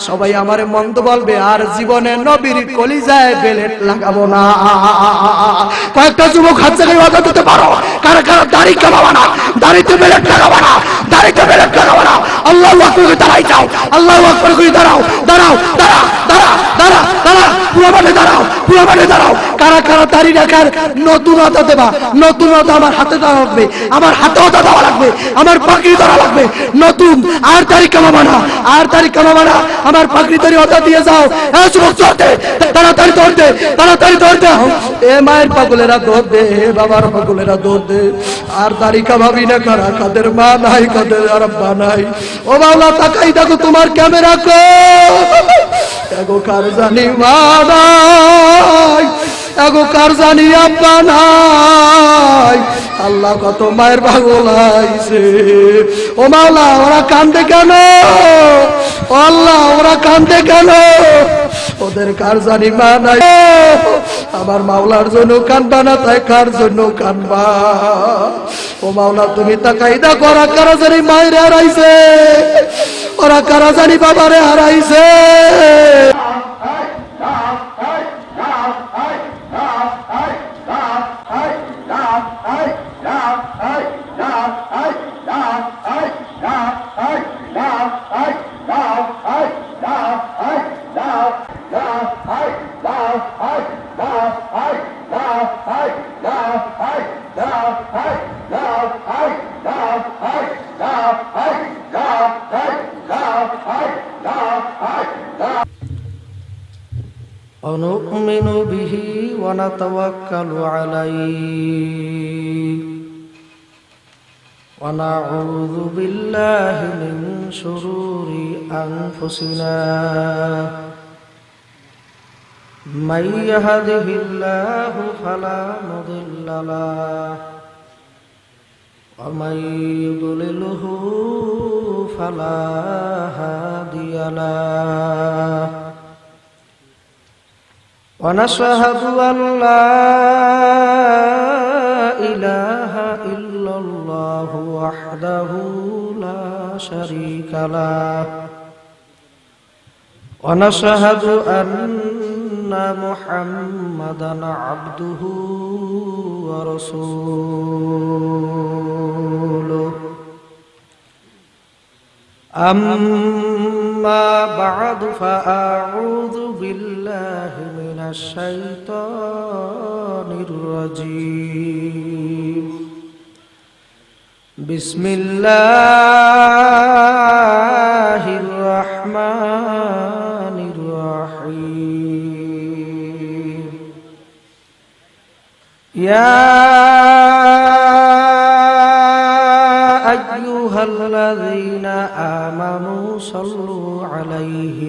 সবাই আমারে মন্দ বলবে, আর জীবনে নবীর কলিজায় বেলেট লাগাবো না। কয়েকটা যুবক হাত জায়গায় ওয়াদা দিতে পারো, কারা কারা দাড়ি কামাবো না, দাড়িতে বেলেট লাগাবো না, দাড়িতে বেলেট লাগাবো না। আল্লাহু আকবার করে দাঁড়াই যাও, আল্লাহু আকবার করে দাঁড়াও, দাঁড়াও, দাঁড়া দাঁড়া দাঁড়া দাঁড়া, পুরো মাঠে দাঁড়াও, পুরো মাঠে দাঁড়াও। কারা কারা দাড়ি রাখার নতুনতা দেবা, নতুনতা আমার হাতে দেওয়া লাগবে, আমার হাতেও দেওয়া লাগবে, আমার পাগড়ি ধরা লাগবে নতুন। আর দাড়ি কামাবো না, আর দাড়ি কামাবো না, আমার পাগড়ি ধরে ওটা দিয়ে যাও। হ্যাঁ যুবক চলতে, তাড়াতাড়ি দৌড়তে, তাড়াতাড়ি দৌড়তে। এ মায়ের পাগলেরা দৌড় দে, বাবার পাগলেরা দৌড় দে। আর দাড়ি কামাবি না কারা, কাদের মা নাই, কাদের আব্বা নাই। ও মাওলা তাকাই দেখো তোমার ক্যামেরা কো, এগো কার জানি মা নাই, এগো কার জানি আব্বা নাই। আল্লাহ কত মায়ের পাগল আইছে। ও মাওলা ওরা কান্দে কেন, ও আল্লাহ ওরা কান্দে কেন, ওদের কার জানি মা নাই। আমার মাওলার জন্য কান্দবা না, তাই কার জন্য কান্দবা? ও মাওলা তুমি তাকাই দেখো, ওরা কারা জানি মায়ের হারাইছে, ওরা কারা জানি বাবারে হারাইছে। ونؤمن به ونتوكل عليه ونعوذ بالله من شرور أنفسنا من يهده الله فلا مضل له ومن يضلله فلا هادي له ونشهد أن لا إله إلا الله وحده لا شريك له ونشهد أن محمدا عبده ورسوله أما بعد فأعوذ بالله من الشيطان الرجيم بسم الله الرحمن الرحيم يا أيها الذين آمنوا صلوا عليه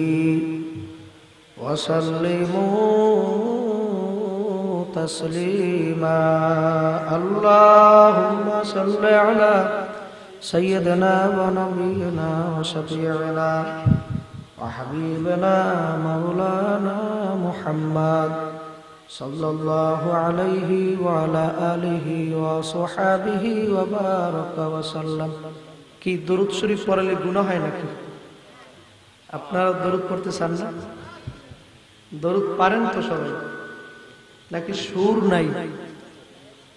وسلموا تسليما اللهم صل على سيدنا ونبينا وشفيعنا وحبيبنا مولانا محمد صلى الله عليه وعلى آله وصحبه وبارك وسلم কি দরুদ শরীফ পড়লে গুনাহ হয় নাকি? আপনারা দরুদ পড়তে চান না? দরুদ পারেন তো সবাই, নাকি সুর নাই?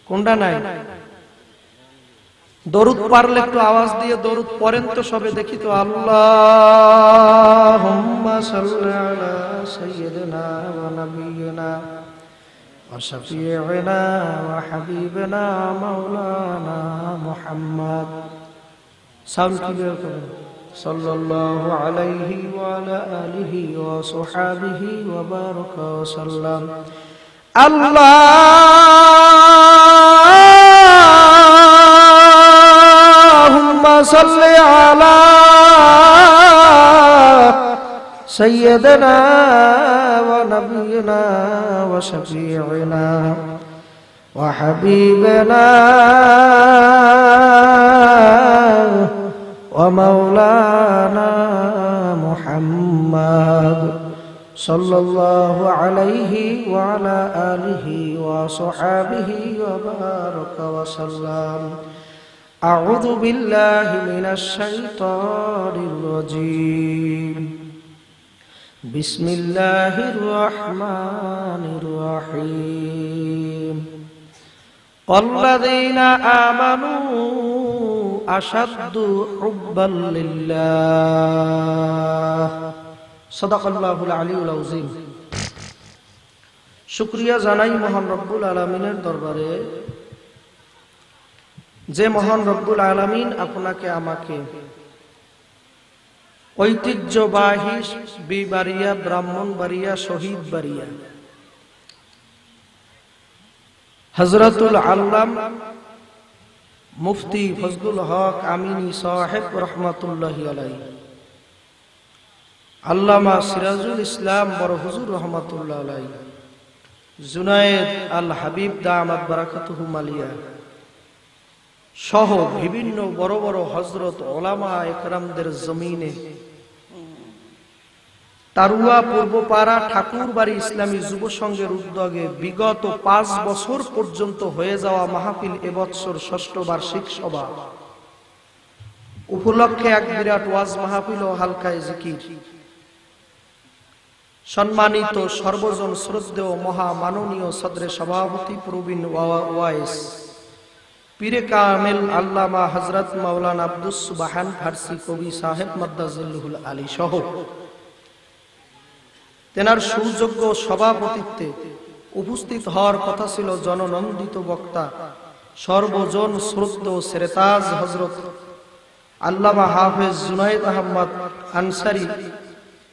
কোনটা নাই? দরুদ পারলে একটু আওয়াজ দিয়ে দরুদ পড়েন তো সবে, দেখি তো। আল্লাহুম্মা সাল্লি আলা সাইয়্যিদিনা ওয়া নাবিয়িনা ওয়া শাফিঈনা ওয়া হাবিবিনা মাওলানা মুহাম্মদ। সাউন্ড ক্লিয়ার করেন। সাল্লাল্লাহু আলাইহি ওয়া আলা আলিহি ওয়া সাহবিহি ওয়া বারাকা ওয়া সাল্লাম। আল্লাহুম্মা সাল্লি আলা সাইয়্যিদিনা ওয়া নাবিয়িনা ওয়া শাফিঈনা ওয়া হাবিবিনা ومولانا محمد صلى الله عليه وعلى آله وصحبه وبارك وسلم. أعوذ بالله من الشيطان الرجيم. বিসমিল্লাহির রহমানির রহিম আল্লাযীনা আমানু আশাদ্দু হুব্বান লিল্লাহ সাদাকাল্লাহুল আলিয়্যুল আযীম। শুকরিয়া জানাই মহান রব্বুল আলামিনের দরবারে, যে মহান রব্বুল আলামিন আপনাকে আমাকে ঐতিহ্যবাহী বিবাড়িয়া ব্রাহ্মণবাড়িয়া শহীদ বাড়িয়া হযরতুল আল্লাম মুফতি ফজলুল হক আমিনী সাহেব রহমাতুল্লাহি আলাইহি, আল্লামা সিরাজুল ইসলাম বড় হুজুর রহমাতুল্লাহ আলাইহি, জুনায়েদ আল হাবিব দামাত বারাকাতুহু মালিয়া সহ বিভিন্ন বড় বড় হযরত ওলামা একরামদের জমিনে তারুয়া পূর্বপাড়া ঠাকুরবাড়ি ইসলামী যুব সংঘের উদ্যোগে বিগত 5 বছর পর্যন্ত হয়ে যাওয়া মাহফিল এবছর 6ষ্ঠ বার্ষিক সভা উপলক্ষে এক বিরাট ওয়াজ মাহফিল ও হালকায়ে জিকির। সম্মানিত সর্বজন শ্রদ্ধেয় মহা মাননীয় সদরে সভাপতি প্রবীণ ওয়াইস পীরে কামেল আল্লামা হযরত মাওলানা আব্দুস সুবহান ফারসি কবি সাহেব মাদ্দাজিল্লুহুল আলী সহ তেনার সুযোগ্য সভাপতিত্বে উপস্থিত হওয়ার কথা ছিল জননন্দিত বক্তা সর্বজন শ্রদ্ধেয় সেরেতাজ হযরত আল্লামা হাফেজ জুনায়েদ আহমদ আনসারী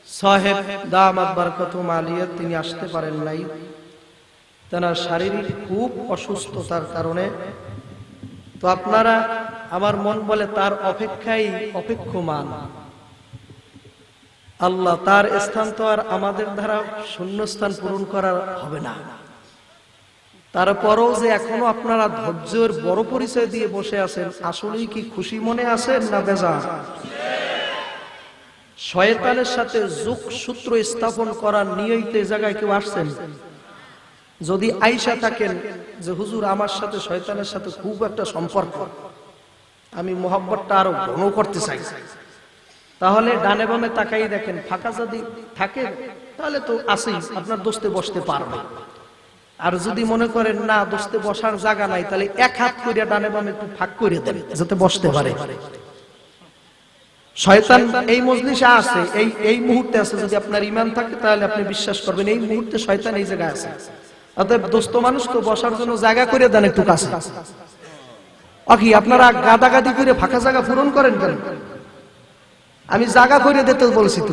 সাহেব দামাত বারাকাতুহু মালিয়া। তিনি আসতে পারেন নাই, তেনার শারীরিক খুব অসুস্থতার কারণে। তো আপনারা, আমার মন বলে তার অপেক্ষায় অপেক্ষমান। আল্লাহ তার স্থান তো আর আমাদের দ্বারা শূন্যস্থান পূরণ করা হবে না। তারপরও যে এখনো আপনারা ধৈর্যের বড় পরিচয় দিয়ে বসে আছেন, আসলেই কি খুশি মনে আছেন না বেজার? শয়তানের সাথে যোগ সূত্র স্থাপন করার নিয়তে জায়গায় কেউ আসছেন? যদি আয়েশা থাকেন যে হুজুর আমার সাথে শয়তানের সাথে খুব একটা সম্পর্ক, আমি মোহাব্বতটা আরো ঘন করতে চাই, তাহলে ডানে বামে তাকাই দেখেন, ফাঁকা যদি থাকে তাহলে তো আসেই, আপনার দোস্তে বসতে পারবে। আর যদি মনে করেন না দোস্তে বসার জায়গা নাই, তাহলে এক হাত করে ডানে বামে একটু ফাঁক করে দেন যাতে বসতে পারে। শয়তান এই মজলিসে আছে, এই মুহূর্তে আছে। যদি আপনার ঈমান থাকে তাহলে আপনি বিশ্বাস করবেন এই মুহূর্তে শয়তান এই জায়গায় আছে। অতএব দোস্ত মানুষ তো বসার জন্য জায়গা করে দেন একটু কাছে। কি আপনারা গাদাগাদি করে ফাঁকা জায়গা পূরণ করেন কেন? আমি জায়গা করে দিতে বলছি তো।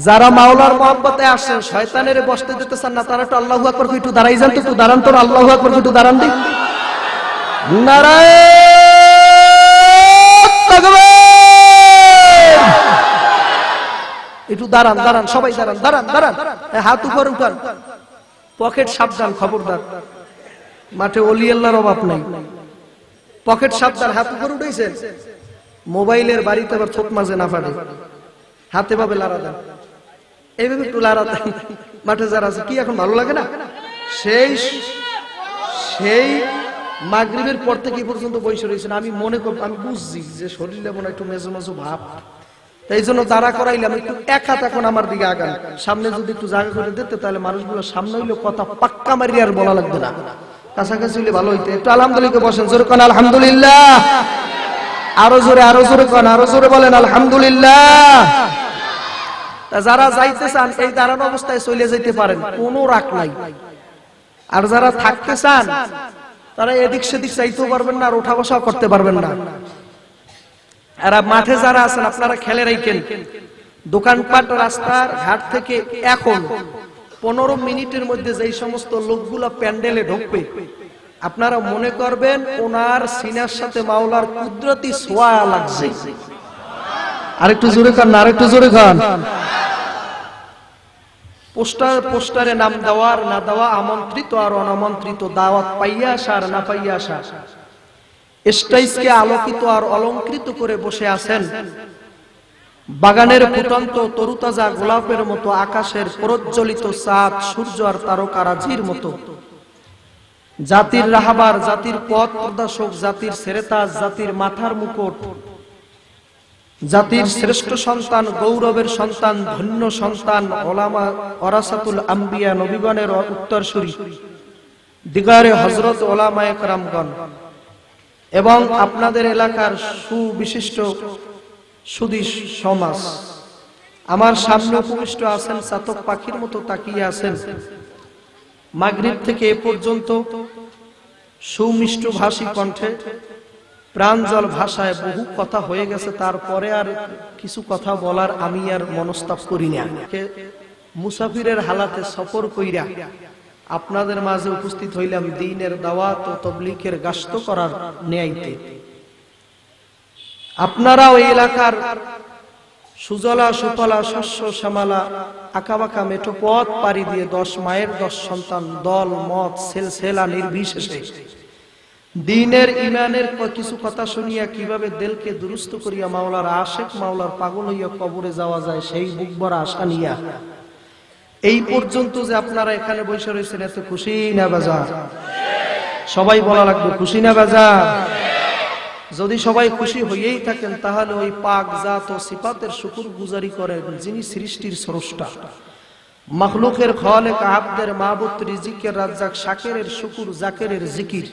যারা মাওলার মহব্বতে আসেন, শয়তানের বসতে দিতে চান না, তারা তো আল্লাহু আকবার কই একটু দাঁড়াই যান তো, একটু দাঁড়ান তো, আল্লাহু আকবার কই একটু দাঁড়ান দিন। নারায়ে তাকবীর। একটু দাঁড়ান দাঁড়ান, সবাই দাঁড়ান দাঁড়ান দাঁড়ান, হাত উপর উঠান, পকেট সাবধান, খবরদার। মাঠে ওলি আল্লাহর অভাব নাই, পকেট সাবধান। হাত উপর উঠাইছেন, মোবাইলের বাড়িতে আবার থোক মাঝে না ফাটে, হাতে ভাবে লাড়া দেন, এইভাবে একটু লাড়া দেন। মাঠে যারা আছে, কি এখন ভালো লাগে না? সেই মাগরিবের পর থেকে পর্যন্ত বসে রয়েছেন। আমি মনে করি, আমি বুঝছি যে শরীরে মনে একটু মেজো মেজো ভাব, এই জন্য দাঁড়া করাইলাম। একটু এক হাত এখন আমার দিকে আগান, সামনে যদি একটু জায়গা করে দিতে তাহলে মানুষগুলো সামনে হইলে কথা পাক্কা মারি আর বলা লাগবে না, কাছাকাছি হইলে ভালো হইতে। একটু আলহামদুলিল্লাহ বসেন, জোরে কোন আলহামদুলিল্লাহ, আরো জোরে কোন, আরো জোরে বলেন আলহামদুলিল্লাহ। যারা যাইতে চান এই দাঁড়ানো অবস্থায় চলে যেতে পারেন, কোনো রাগ নাই। আর যারা থাকতে চান তারা এদিক সেদিক চাইতেও পারবেন না, আর ওঠা বসাও করতে পারবেন না। আর মাঠে যারা আছেন আপনারা খেলে রাখেন, দোকানপাট রাস্তার ঘাট থেকে এখন 15 মিনিটের মধ্যে যেই সমস্ত লোকগুলা প্যান্ডেলে ঢুকবে, আপনারা মনে করবেন ওনার সিনার সাথে মাওলার কুদরতি ছোঁয়া লাগছে। আরেকটু জোরে কান, আরেকটু জোরে কান। পোস্টারে নাম দেওয়ার না দেওয়া, আমন্ত্রিত আর অনামন্ত্রিত, দাওয়াত পাইয়া আসা আর না পাইয়া আসা, স্টেজকে আলোকিত আর অলংকৃত করে বসে আছেন বাগানের ফুটন্ত তরুতাজা গোলাপের মতো, আকাশের প্রজ্বলিত চাঁদ, সূর্য আর তারকারাজির মতো। জাতির রাহাবার, জাতির পথ প্রদর্শক, জাতির সেরেতাজ, জাতির মাথার মুকুট, জাতির শ্রেষ্ঠ সন্তান, গৌরবের সন্তান, ধন্য সন্তান, ওলামা ওয়ারাসাতুল আম্বিয়া, নবীগণের উত্তরসূরি, দিগারে হযরত ওলামায়ে কেরামগণ এবং আপনাদের এলাকার সুবিশিষ্ট সুধী সমাজ, আমার সামনে উপবিষ্ট আছেন, চাতক পাখির মতো তাকিয়ে আছেন। মাগরিব থেকে এ পর্যন্ত সুমিষ্ট ভাষী কণ্ঠে, প্রাঞ্জল ভাষায় বহু কথা হয়ে গেছে, তারপরে আর কিছু কথা বলার আমি আর মনস্তাপ করি না। মুসাফিরের হালাতে সফর কইরা আপনাদের মাঝে উপস্থিত হইলাম দ্বীনের দাওয়াত ও তাবলীগের গাস্ত করার ন্যায়তে। আপনারা ওই এলাকার সুজলা সুফলা শস্য শ্যামলা আঁকাবাঁকা মেঠো পথ পাড়ি দিয়ে 10 মায়ের 10 সন্তান, দল মত সেলসেলা নির্বিশেষে দ্বীনের ইমানের কিছু কথা শুনিয়া কিভাবে দিলকে দুরুস্ত করিয়া মাওলার আশিক, মাওলার পাগল হইয়া কবরে যাওয়া যায়, সেই বুক ভরা আশা নিয়া এই পর্যন্ত যে আপনারা এখানে বসে রয়েছেন, এতে খুশি না বাজার? সবাই বলা লাগবে খুশি না বাজার? যদি সবাই খুশি হইয়াই থাকেন, তাহলে ওই পাক জাত ও সিফাতের শুকর গুজারি করেন যিনি সৃষ্টির স্রষ্টা, মাখলুকের খালেক, আবদের মাবুদ, রিজিকের রাজ্জাক, শাকেরের শুকুর, জাকেরের জিকির,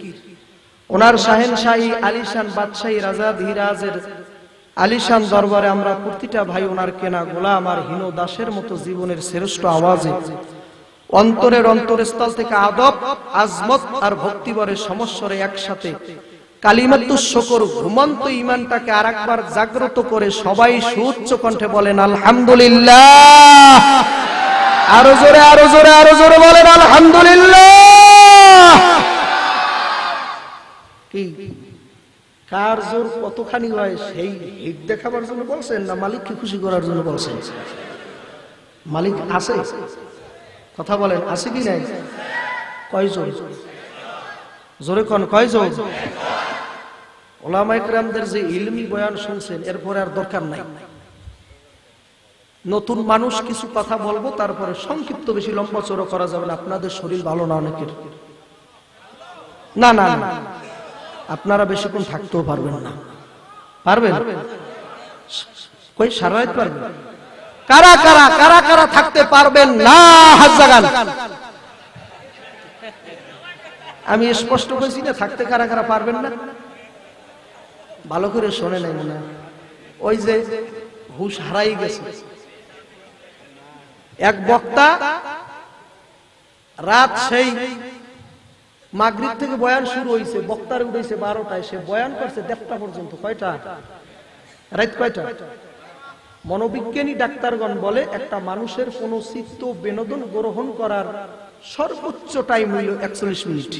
ওনার শাহেনশাহী আলিশান বাদশাহী রাজা ধীরাজের আলিশান দরবারে আমরা প্রতিটা ভাই ওনার কেনা গোলাম আর হীন দাসের মতো জীবনের শ্রেষ্ঠ আওয়াজে অন্তরের অন্তরস্থল থেকে আদব, আজমত আর ভক্তিবরের সমস্বরে একসাথে কালিমাতুশ শুকর ঘুমন্ত ঈমানটাকে আরেকবার জাগ্রত করে সবাই সুউচ্চ কণ্ঠে বলেন আলহামদুলিল্লাহ। আরো জোরে, আরো জোরে, আরো জোরে বলেন আলহামদুলিল্লাহ। কি কার জোর কতখানি হয় সেই হিট দেখাবার জন্য বলছেন, না মালিককে খুশি করার জন্য বলছেন? মালিক আছে, কথা বলেন, আছে কি নাই? কয় জোর? জোরে কোন কয় জোর? ওলামায়ে কেরামদের যে ইলমি বয়ান শুনছেন, এরপরে আর দরকার নাই। নতুন মানুষ কিছু কথা বলবো, তারপরে সংক্ষিপ্ত, বেশি লম্বা চড়া করা যাবে না। আপনাদের শরীর ভালো না অনেকের, না না না, আপনারা বেশিক্ষণ থাকতেও পারবেন না। পারবেন? কই সারা রাত পারবেন? কারা কারা কারা কারা থাকতে পারবেন না হাত জাগান। আমি স্পষ্ট কইছি না, থাকতে কারা কারা পারবেন না? ভালো করে শোনে নাই মনে হয়। ওই যে হুশ হারাই গেছে এক বক্তা, রাত সেই মাগরিব থেকে বয়ান শুরু হয়েছে, বক্তার উঠেছে 12টায়, সে বয়ান করছে 1টা পর্যন্ত। কয়টা? রাত কয়টা? মনোবিজ্ঞানী ডাক্তারগণ বলে একটা মানুষের কোন চিত্ত বিনোদন গ্রহণ করার সর্বোচ্চ টাইম হইল 41 মিনিট।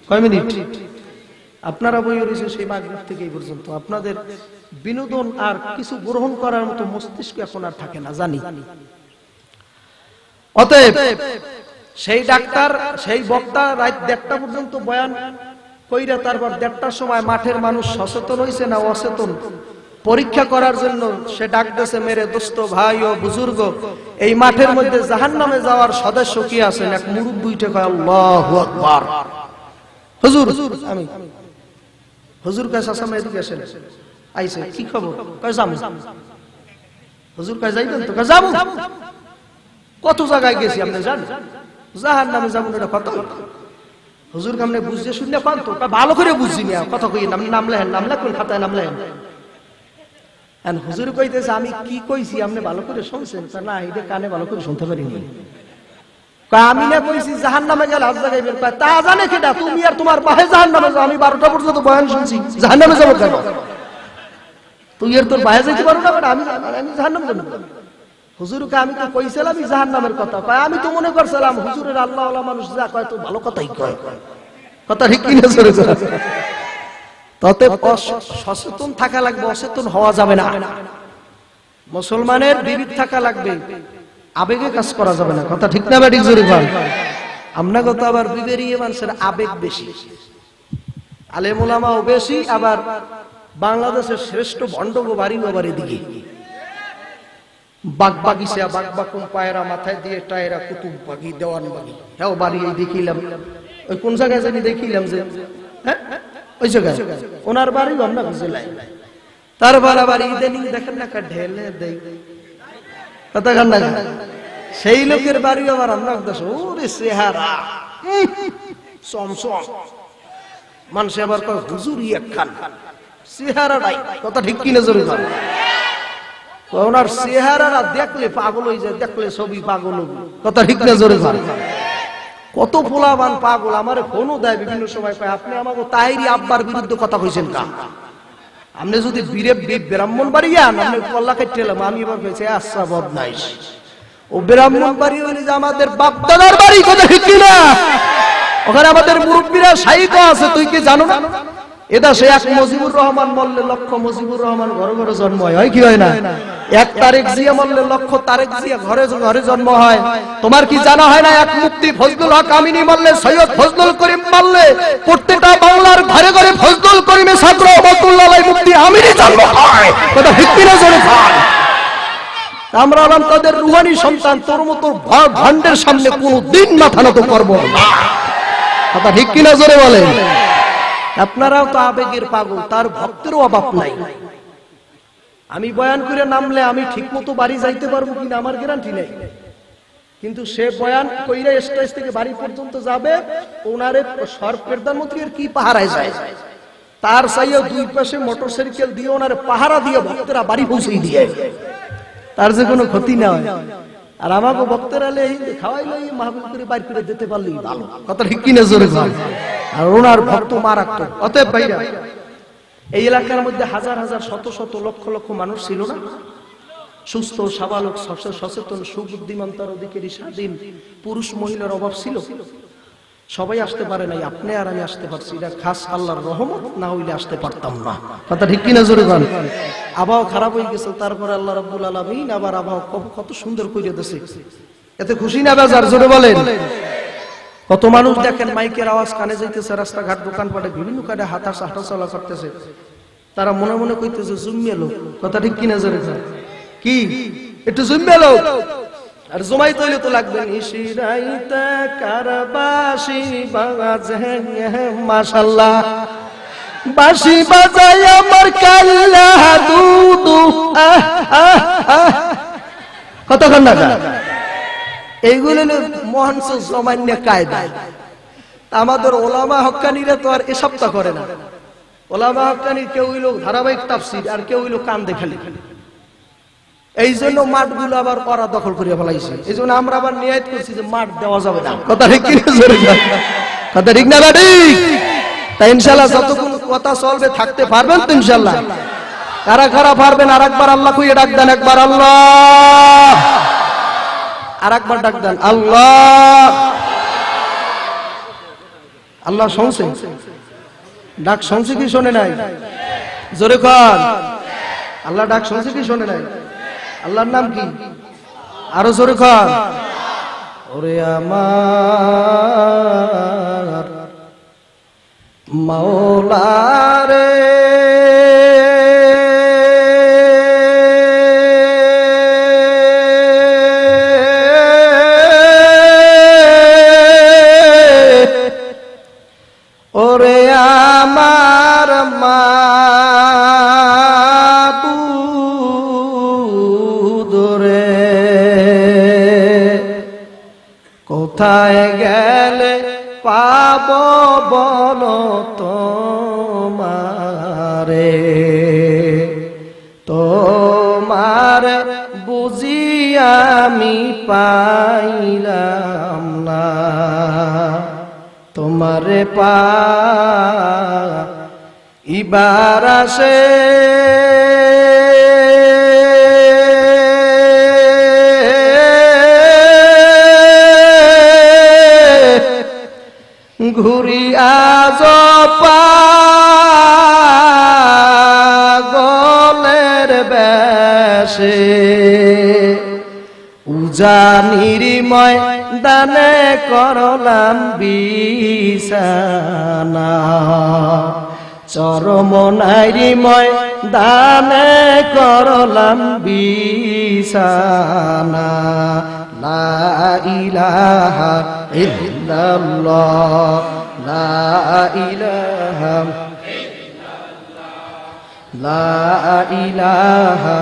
কয় মিনিট? আপনারা বই রয়েছে সেই মাগরিব থেকে এই পর্যন্ত, আপনাদের বিনোদন আর কিছু গ্রহণ করার মতো মস্তিষ্ক এখন আর থাকে না, জানি। অতএব সেই ডাক্তার, সেই বক্তা রাত 1টা পর্যন্ত বয়ান কইরা তারপর 1টার সময় মাঠের মানুষ সচেতন হইছে না অচেতন পরীক্ষা করার জন্য সে ডাক দিয়েছে, মেরে দোস্ত ভাই ও বুজুর্গ, এই মাঠের মধ্যে জাহান্নামে যাওয়ার সদস্য কি আছেন? এক মুরব্বি উঠে কয় আল্লাহু আকবার। হুজুর, আমি হুজুর কাছে আসাম, এদিকে আসেন। আইছে, কি খবর? কয় যাবো। হুজুর কয় যাইবেন তো? কয় যাবো। কত জায়গায় গেছি আপনি জানেন, জাহান্নামে যাবো এটা কত। হুজুর কামনে বুঝতে শুনলে পান তো? ভালো করে বুঝছি না, কথা কই নাম, নাম লেহেন, নাম লেখুন খাতায়, নাম লেহেন। হুজুর কইতেছে আমি কি কইছি আপনি ভালো করে শুনছেন? না, এটা কানে ভালো করে শুনতে পারিনি। আমি না কইছি জাহান্নামে গেলে হাত জাগাইবেন। তা জানে কেডা? তুমি আর তোমার বাহে জাহান্নামে যাও। আমি 12টা পর্যন্ত বয়ান শুনছি, জাহান্নামে যাবো কেন? তুই আর তোর বাহে যাইতে পারো না, আমি জাহান্নামে যাবো। হুজুরকে আমি তো কইছিলাম জাহান্নামের কথা, আমি তো মনে করছিলাম হুজুরের আল্লাহ ওয়ালা মানুষ যা কয় তো ভালো কথাই কয়। কথা ঠিক কিনা? জোরে জোরে। ততে সচেতন থাকা লাগবে, অচেতন হওয়া যাবে না। মুসলমানের বিবেক থাকা লাগবে, আবেগে কাজ করা যাবে না। কথা ঠিক না ব্যাটিক? জোরে বল। আমরা কত আবার বিবেরিয়ে মানুষের আবেগ বেশি, আলেম ওলামাও বেশি, আবার বাংলাদেশের শ্রেষ্ঠ ভণ্ডগো বাড়ি বাড়ি দিকে বাগ বাগিচা, বাগ বাকুম পায়রা মাথায় দিয়ে টায়রা, কুতুব বাগি, দেওয়ান বাগি, হ্যাঁ বাড়ি এই দেখিলাম। ওই কোন জায়গায় জানি দেখিলাম যে, হ্যাঁ ওই জায়গায় ওনার বাড়ি আমরা বুঝে লাই। তারপর আবার ইদানিং দেখেন না একটা ঢেলে দেই কতক্ষণ না সেই লোকের বাড়ি আবার আমরা দেশ ওরে চেহারা চমচম মানুষ আবার কয় হুজুর একখান চেহারাটাই কথা ঠিক কিনে জোরে কর ওনার চেহারাটা দেখলে পাগল হয়ে যায় দেখলে ছবি পাগল কথা ঠিক না জোরে কর কত পোলাবান পাগল আমারে ফোনও দেয় বিভিন্ন সময় কয় আপনি আমাকে তাইরি আব্বার বিরুদ্ধে কথা কইছেন কা আপনি যদি ব্রাহ্মণ বাড়ি যান আপনি কল্লা কেটে এলাম আমি এবার পেয়েছি আচ্ছা বদমাইশ ও ব্রাহ্মণ বাড়ি হইলে যে আমাদের বাপ দাদার বাড়ি কথা ঠিক কিনা ওখানে আমাদের মুরব্বীরা সাহিত্য আছে তুই কি জানো না এটা সে এক মুজিবুর রহমান মল্লে লক্ষ মুজিবুর রহমান ঘরে ঘরে জন্ম হয় কি হয় না এক তারেক জিয়া মল্লে লক্ষ তারেক জিয়া ঘরে ঘরে জন্ম হয় তোমার কি জানা হয় না এক মুফতি ফজলুল হক আমিনী মল্লে সৈয়দ ফজলুল করিম মল্লে প্রত্যেকটা বাংলার ঘরে ঘরে ফজলুল করিমের ছাত্র রহমাতুল্লাহ আলাইহি মুফতি আমিনী জন্ম হয় কথা ঠিক কিনা জোরে বল আমরা হলাম তাদের রুহানি সন্তান তোর মতো ভান্ডের সামনে কোনদিন মাথা নত করব না কথা ঠিক কিনা জোরে বলেন আপনারাও তো আবেগের পাগল তার ভক্তেরও অভাব নাই আমি বয়ান করে নামলে আমি ঠিকমতো বাড়ি যাইতে পারবো কিনা আমার গ্যারান্টি নেই কিন্তু সে বয়ান কইরা স্টেজ থেকে বাড়ি পর্যন্ত যাবে ওনারে সর্ব প্রধানমন্ত্রীর কি পাহারায় যায় তার চাইও দুই পাশে মোটরসাইকেল দিয়ে ওনারে পাহারা দিয়ে ভক্তরা বাড়ি পৌঁছে দিয়ে তার যে কোনো ক্ষতি না হয় আর আমাকে ভক্তরা খাওয়াইলে মাহবুব করে বাইর করে দিতে পারলেই ভালো কথা ঠিক কিনা জোরে বল আর ওনার ভক্ত মারাত্মক অতএব ভাইরা এই এলাকার মধ্যে হাজার হাজার শত শত লক্ষ লক্ষ মানুষ ছিল না সুস্থ স্বাভাবিক সচেতন সুবুদ্ধিমান তার অধিকারী স্বাধীন পুরুষ মহিলার অভাব ছিল সবাই আসতে পারে নাই আপনি আর আমি আসতে পারছি এটা খাস আল্লাহর রহমত না হইলে আসতে পারতাম না কথা ঠিক কিনা জোরে বল আবহাওয়া খারাপ হয়ে গেছে তারপরে আল্লাহ রাব্বুল আলামিন আবার আবহাওয়া কত সুন্দর করে দিয়েছে এতে খুশি না বাজার জোরে বলেন কত মানুষ দেখেন মাইকের আওয়াজ কানে যাইতেছে রাস্তাঘাট দোকানপাটে বিভিন্ন কাটে হাঁটা চলা করতেছে তারা মনে মনে কইতেছে জুম্মিয়া লোক কথা ঠিক কিনা জোরে কি একটু জুম্মিয়া লোক আর জমাই তৈলে তো লাগবে নিশিরাইতে কারবাসি বাজে মাশাআল্লাহ বাঁশি বাজায় আমার কাল্লা দুদু কতক্ষণ না এইগুলো মহান সামান্য কায়দা আমাদের ওলামা হক্কানিরা তো আর এসব তো করে না ওলামা হক্কানি কেউ হইল ধারাবাহিক তাফসীর আর কেউ হইল কান দেখালি এই জন্য মাঠগুলো আবার ওরা দখল করে ফেলাইছে এই জন্য আমরা আবার নিয়াত করছি যে মাঠ দেওয়া যাবে না কথা ঠিক কিনা জোরে কথা ঠিক না ঠিক তাই ইনশাআল্লাহ যতক্ষণ কথা চলবে থাকতে পারবেন তো ইনশাআল্লাহ কারা কারা পারবেন আর একবার আল্লাহ কইয়ে ডাক দেন একবার আল্লাহ আর একবার ডাক দেন আল্লাহ আল্লাহ শুনছে ডাক শুনছে কি শুনে নাই জোরে কর আল্লাহ ডাক শুনছে কি শুনে নাই আল্লাহর নাম কি আরো জোরে কর ওরে আমার মাওলা রে ওরে আমার মাবুদ রে কোথায় গেলে পাবো বলো তোমারে তোমার বুঝি আমি পাইলাম না তোমারে পাইবার আসে ঘুরি আজ পাগলের বেশে উজানিরিময় দানে করলাম বিছানা চরমনাইরিময় দানে করলাম বিছানা লা ইলাহা ইল্লাল্লাহ লা ইলাহা লা ইলাহা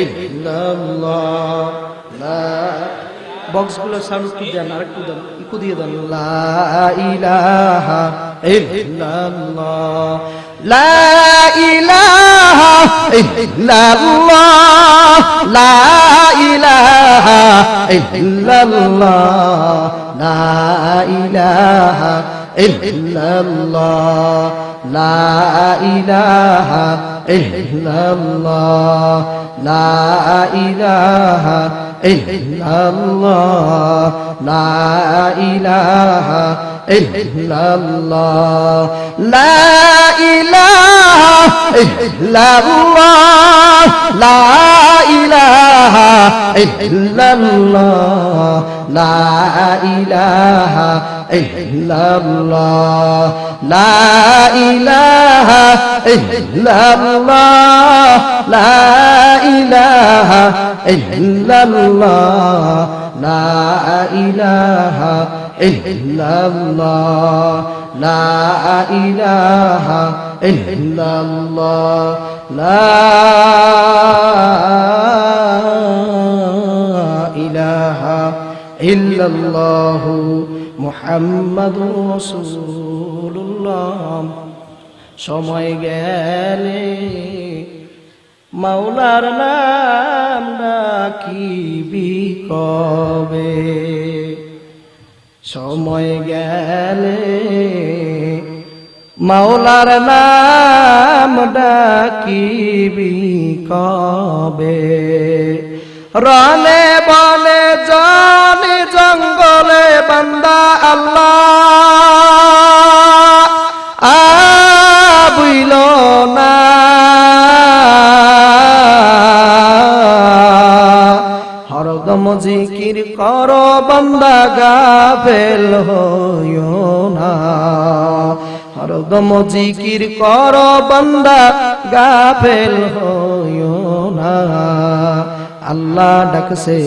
ইল্লাল্লাহ লা বক্সগুলো সাউন্ড একটু দেন আর একটু দেন একটু দিয়ে দেন লা ইলাহা ইল্লাল্লাহ লা ইলাহা ইল্লাল্লাহ লা ইলাহা ইল্লাল্লাহ লা ইলাহা ইল্লাল্লাহ লা ইলাহা ইল্লাল্লাহ লা ইলাহা ইল্লাল্লাহ লা ইলাহা ইল্লাল্লাহ লা ইলাহা ইল্লাল্লাহ লা ইলাহা ইল্লাল্লাহ লা ইলাহা ইল্লাল্লাহ লা ইলাহা ইল্লাল্লাহ লা ইলাহা ইল্লাল্লাহ লা ইলাহা ইল্লাল্লাহ লা ইলাহা ইল্লাল্লাহ লা ইলাহা ইল্লাল্লাহ মুহাম্মাদুর রাসূলুল্লাহ। সময় গেলে মাওলার নাম ডাকিবি কবে, সময় গেলে মাওলার নাম ডাকিবি কবে। রনে বনে জনে জঙ্গলে বান্দা আল্লাহ বুইল না, হরদম জিকির কর বান্দা গাফেল হইও না, হরদম জিকির কর বান্দা গাফেল হইও না। আল্লাহ ডাকছে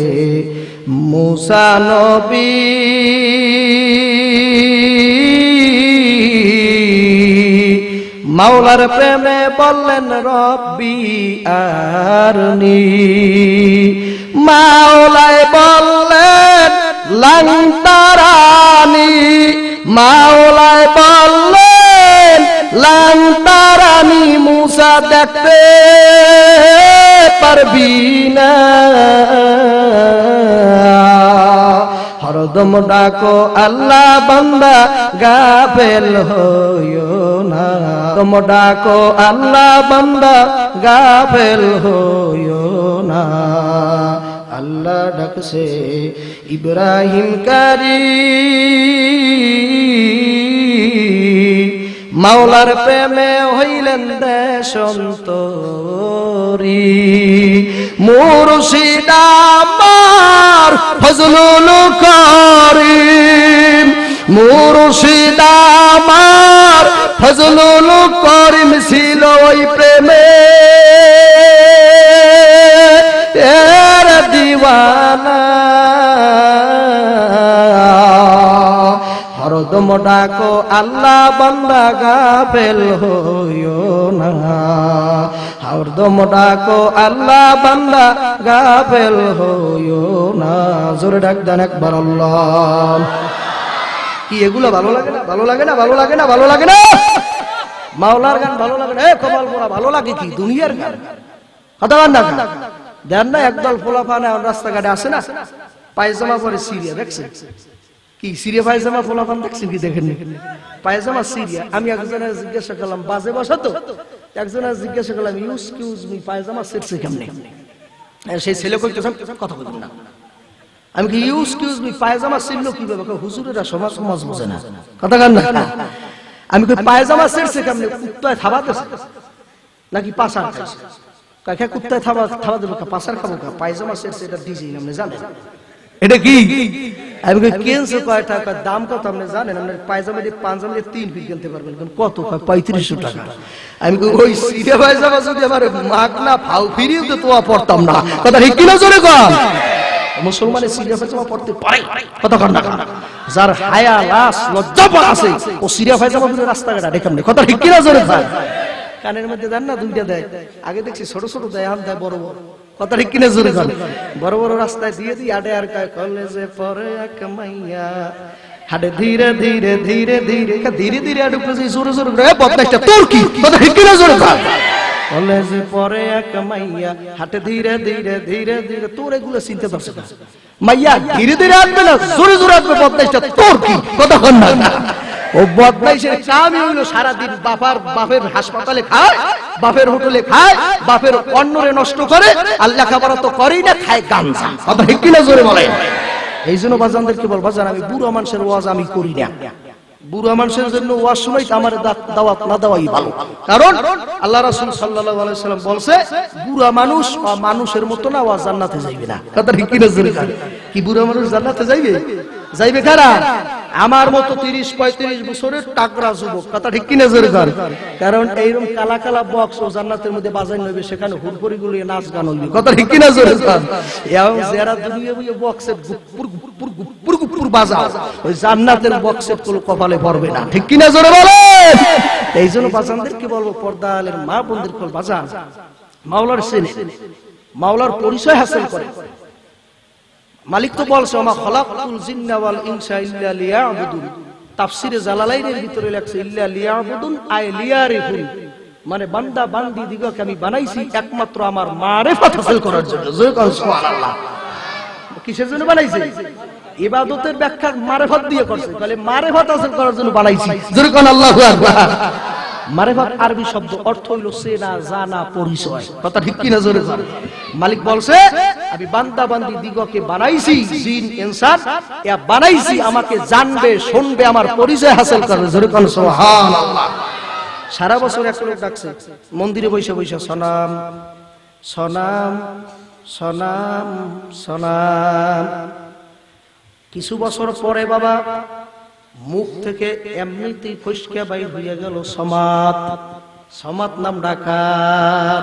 মুসা নবী মাওলার প্রেমে বললেন রব্বি আরনি, মাওলায় বললেন লান তারানি, মাওলায় বললেন লান তারানি, মুসা দেখতে পারবি না। হরদম ডাকো আল্লাহ বান্দা গাফেল হইও না, তোম ডাকো আল্লাহ বান্দা গাফেল হইও না। আল্লাহ ডাকছে ইব্রাহিম কারি মাওলার প্রেমে হইলেন দেশান্তরী, মুর্শিদ আমার ফজলুল করিম, মুর্শিদ আমার ফজলুল করিম ছিল ওই প্রেমে এর দিওয়ানা। হরদম ডাকো আল্লাহ বান্দা গাফেল হইও না, হরদম ডাকো আল্লাহ বান্দা গাফেল হইও না। জোরে ডাক দেন একবার আল্লাহ। কি এগুলো ভালো লাগে না? ভালো লাগে না? ভালো লাগে না? ভালো লাগে না? মাওলার গান ভালো লাগে না? কপাল পোড়া ভালো লাগে কি দুনিয়ার গান? কথা বল না দেন না। একদল ফোলাফান রাস্তাঘাটে আসে না, পায়জামা পরে সিরিয়া দেখছেন কি? সিরিয়া পায়জামা ফোলাফান দেখছেন কি? দেখেন পায়জামা সিরিয়া। আমি একজনের জিজ্ঞাসা করলাম বাজে বসা তো, একজনের জিজ্ঞাসা করলাম ইউজ মি পায়জামা সেটছে কেমনে? সেই ছেলে কইতেছে কথা বলবেন না। আমি কি ইউজ মি পায়জামা ছিল কিভাবে? হুজুরেরা সমাজ বোঝে না, কথা কান না। আমি কই পায়জামা সেটছে কেমনে? কুত্তায় থাবাতেছে নাকি পাছার খাইছে? কাকে কুত্তায় থাবা দেবো? পাছার খাবো? পায়জামা সেটছে এটা ডিজাইন আপনি জানেন এটা কি? আমি কই কেনছে কয় টাকা দাম কত আপনি জানেন? আপনি পায়জামা দিয়ে পাঞ্জাবি দিয়ে 3 ফিট কিনতে পারবেন, কত? 3500 টাকা। আমি কই ওই সিরিয়া পায়জামা যদি আমার মাগ না ফাউ ফিরিও তো তোয়া পড়তাম না, কথা ঠিক কিনা জোরে কর। মুসলমানের সিরিয়া পায়জামা পড়তে পারে, কথা কর না। যার হায়া লাস লজ্জা আছে ও সিরিয়া পায়জামা পরে রাস্তাঘাটে দেখেন, কথা ঠিক কিনা জোরে কর। কানের মধ্যে দেন না, দুইটা দেয়। আগে দেখছি ছোট ছোট দেয়, হাত দেয় বড় বড়। কথা ঠিক কিনা জোরে বল। বড় বড় রাস্তায় দিয়ে দিই, আডে আর কয় কলেজে পড়ে এক মাইয়া, হাডে ধীরে ধীরে ধীরে ধীরে ধীরে ধীরে আডে উপরে জোরে জোরে করে বদমাইশটা তোর কি? কথা ঠিক কিনা জোরে বল। কলেজে পড়ে এক মাইয়া, হাটে ধীরে ধীরে ধীরে ধীরে, তোর এগুলো চিনতে পারছে না। মাইয়া ধীরে ধীরে আসবে না, জোরে জোরে আসবে, বদমাইশটা তোর কি? কথা কন না। ও বদমাইশের কামই হইলো সারাদিন বাপের হাসপাতালে খায়, বাপের হোটেলে খায়, বাপের অন্নরে নষ্ট করে, আর লেখাপড়া তো করেই না, খায় গাঞ্জা। কথা ঠিক কিনা জোরে বলে। এই জন্য বাজানদেরকে বল, বাজান আমি বুড়ো মানুষের ওয়াজ আমি করি না। বুড়া মানুষের জন্য ওয়াজ সময় আমার দাওয়াত না দেওয়াই ভালো। কারণ আল্লাহ রাসূল সাল্লাল্লাহু আলাইহি সাল্লাম বলছে, বুড়া মানুষ মানুষের মতো না, ওয়াজ জান্নাতে যাইবে না। কথা ঠিক কিনা জোরে বল। কি বুড়া মানুষ জান্নাতে যাইবে? যাইবে কারা? আমার মতো 30-35 বছরের টাকরা যুবক। কথা ঠিক কিনা জোরে বল। কারণ এইরকম কালা কালা বক্স ও জান্নাতের মধ্যে বাজাই নেবে, সেখানে হুড়পড়ি গুলিয়ে নাচ গান হইবে। কথা ঠিক কিনা জোরে বল। এবং যারা দুনিয়া বুঝে বক্সের গুপ্পুর গুপ্পুর গুপ্পুর গুপ্পুর বাজাও, ওই জান্নাতের বক্সের কোনো কপালে পড়বে না। ঠিক কিনা জোরে বলেন। এই জন্য বাজানদেরকে বলবো, পর্দালের মা বোনদের কল বাজান, মাওলার চেনে, মাওলার পরিচয় হাসিল করে। মালিক তো বলছে, ওমা খালাকতুল জিন্না ওয়াল ইনসা ইল্লা লিয়াবুদুন। তাফসিরে জালালাইনের ভিতরে লেখছে ইল্লা লিয়াবুদুন আই লিয়ারিফুন, মানে বান্দা বান্দি দিগকে আমি বানাইছি একমাত্র আমার মারিফত হাসিল করার জন্য। জয় কর সুবহানাল্লাহ। কিসের জন্য বানাইছে? ইবাদতের ব্যাখ্যা মারিফত দিয়ে করছে, তাহলে মারিফত হাসিল করার জন্য বানাইছি। জয় কর আল্লাহু আকবার। মারিফত আরবি শব্দ, অর্থ হইল চেনা জানা পরিচয়। কথা ঠিক কিনা জোরে বল। মালিক বলছে, আমি বান্দা বান্দি দিগকে বানাইছি, জিন ইনসান ইয়া বানাইছি আমাকে জানবে, শুনবে, আমার পরিচয় হাসিল করবে। জোরে কোন সুবহানাল্লাহ। সারা বছর এক লোক ডাকছে মন্দিরে বসে বসে, সনাম সনাম সনাম সনাম। কিছু বছর পরে বাবা মুখ থেকে এমনিতেই ফসকে বাইর হইয়া গেল সমাত। সমাত নাম ডাকার,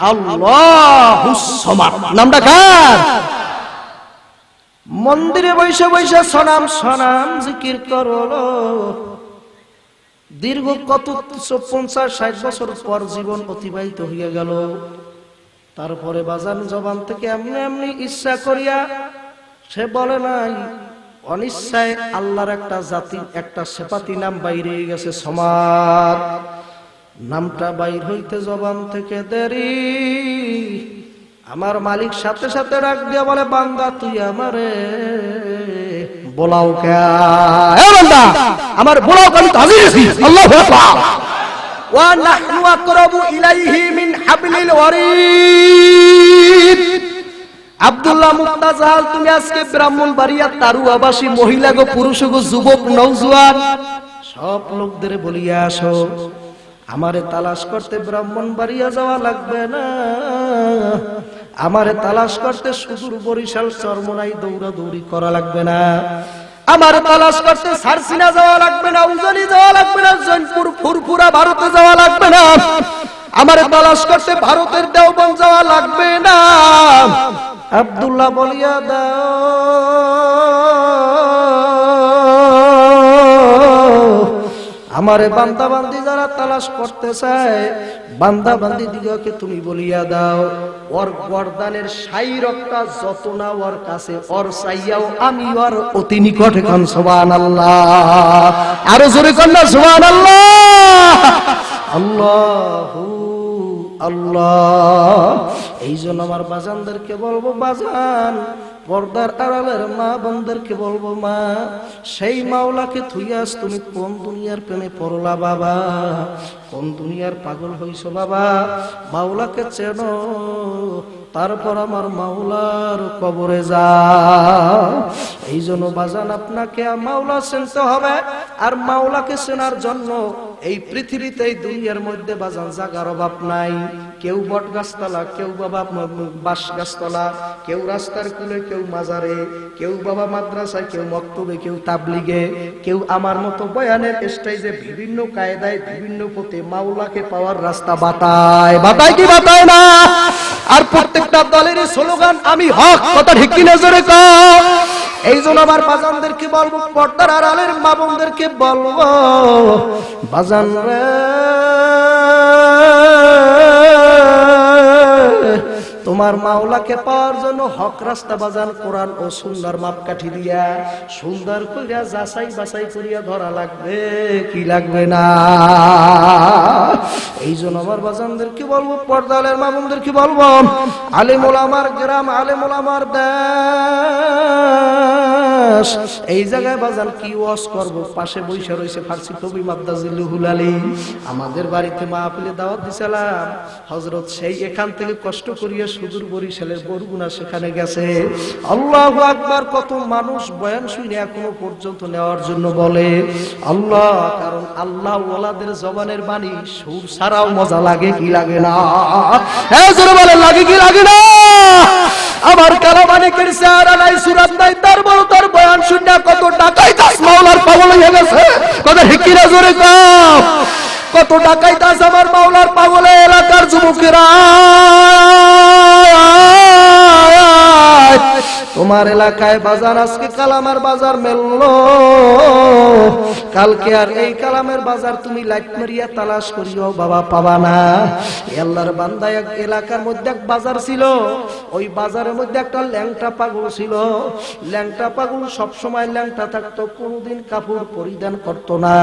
আল্লাহুস সমাত নাম ডাকার। মন্দিরে বসে বসে সনাম সনাম জিকির করলো। দীর্ঘ কত 50-60 বছর পর জীবন অতিবাহিত হইয়া গেল। তারপরে বাজান জবান থেকে এমনি এমনি ইচ্ছা করিয়া, সে বলে নাই, অনিচ্ছায় আল্লাহর একটা জাতি, একটা সেপাতি নাম বাইরে গেছে সমাদ। নামটা বাইর হইতে জবান থেকে দেরি, আমার মালিক সাথে সাথে ডাক দিয়া বলে, বান্দা তুই আমারে বলাও কে? বান্দা আমার বলাও, আমি তো হাজির আছি। আল্লাহু আকবার। ওয়া নাহনু আকরাবু ইলাইহি মিন হাবলিল ওয়ারিদ। আব্দুল্লাহ মুক্তাজাল, তুমি আজকে ব্রাহ্মণবাড়িয়া তারুয়াবাসী মহিলা গো, পুরুষ গো, যুবক নওজোয়ান সব লোকদের বলিয়া আসো, আমারে তালাশ করতে ব্রাহ্মণবাড়িয়া যাওয়া লাগবে না। আমারে তালাশ করতে সুদূর বরিশাল চরমনাই দৌড়াদৌড়ি করা লাগবে না। আমার তালাশ করতে সারসিনা যাওয়া লাগবে না, উজনি যাওয়া লাগবে না, জৈনপুর ফুরফুরা ভারতে যাওয়া লাগবে না। আমার তালাশ করতে ভারতের দেওবন্দ যাওয়া লাগবে না। আব্দুল্লাহ বলিয়া দাও, আমারে বান্দা বান্দি যারা তালাশ করতে চায়, বান্দা বান্দি দিগকে তুমি বলিয়া দাও, ওর গর্দানের সাই রক্তা যত না ওর কাছে, ওর চাইয়াও আমি ওর অতি নিকটে। কোন সুবহানাল্লাহ। আরো জোরে কোন না সুবহানাল্লাহ। আল্লাহু আল্লাহ। এই জন্য আমার বাজানদেরকে বলবো, বাজান পর্দার আড়ালের মা বোনদেরকে বলবো, মা সেই মাওলাকে থুইয়াস তুমি কোন দুনিয়ার প্রেমে পড়লা বাবা, কোন দুনিয়ার পাগল হইছো বাবা? মাওলাকে চেনো, তারপর আমার মাওলার কবরে যাও। এই জন্য বাজান আপনাকে মাওলা চিনতে হবে। আর মাওলাকে চেনার জন্য এই পৃথিবীতে, এই দুনিয়ার মধ্যে বাজান জাগার অভাব নাই। কেউ বট গাছতলা, কেউ বাবা বাঁশ গাছতলা, কেউ রাস্তার কুলে, কেউ মাজারে, কেউ বাবা মাদ্রাসায়, কেউ মক্তবে, কেউ তাবলিগে, কেউ আমার মতো বয়ানের স্টেজে বিভিন্ন কায়দায় বিভিন্ন পথে মাওলাকে পাওয়ার রাস্তা বাতায়। বাতায় কি বাতায় না? আর প্রত্যেকটা দলের স্লোগান আমি হক। কথা ঠিক কিনা জোরে কও। এই জন্য আমার বাজানদেরকে বলবো, পর্দার আড়ালের মা বোনদেরকে বলবো, বাজান রে তোমার মাওলাকে পাওয়ার জন্য হক রাস্তা বাজান কোরআন ও সুন্দর মাপকাঠি দিয়া সুন্দর কইরা যাচাই বাছাই করিয়া ধরা লাগবে কি লাগবে না। এই জন্য আমার বাজানদের কি বলবো, পর্দালের মামুনদের কি বলবো, আলেম ওলামার গ্রাম, আলেম ওলামার দেশ, এই জায়গায় বাজান কি ওয়াজ করব। পাশে বৈশা রয়েছে ফার্সি কবি মাদ্দাজিলুল আলী, আমাদের বাড়িতে মাহফিলে দাওয়াত দিছিলাম, হযরত সেই এখান থেকে কষ্ট করিয়া সুদূর বরিশালের বরগুনা সেখানে গেছে। আল্লাহু আকবার, কত মানুষ বয়ান শুনে এখনো পর্যন্ত নেওয়ার জন্য বলে আল্লাহ, কারণ আল্লাহ ওয়ালাদের জবানের বাণী সুর ছাড়াও মজা লাগে কি লাগে না? হ্যাঁ জোরে বলে লাগে কি লাগে না? আমার কালামানিকের চেহারা নাই, সুরাত নাই, তারপর তার বয়ান শুনে কত টাকাই দাস মাওলার পাগল হয়ে গেছে। কত হিকিরা জোরে কও, কত টাকাই দাস আমার মাওলার পাগল এলাকার যুবকেরা। তোমার এলাকায় বাজার, আজকে কালামের বাজার মেললো, কালকে আর এই কালামের বাজার তুমি লাইট মারিয়া তালাশ করিও বাবা পাবা না। আল্লাহর বান্দা, এক এলাকার মধ্যে এক বাজার ছিল, ওই বাজারের মধ্যে একটা ল্যাংটা পাগল ছিল। ল্যাংটা পাগল সব সময় ল্যাংটা থাকতো, কোনদিন কাপড় পরিধান করতো না।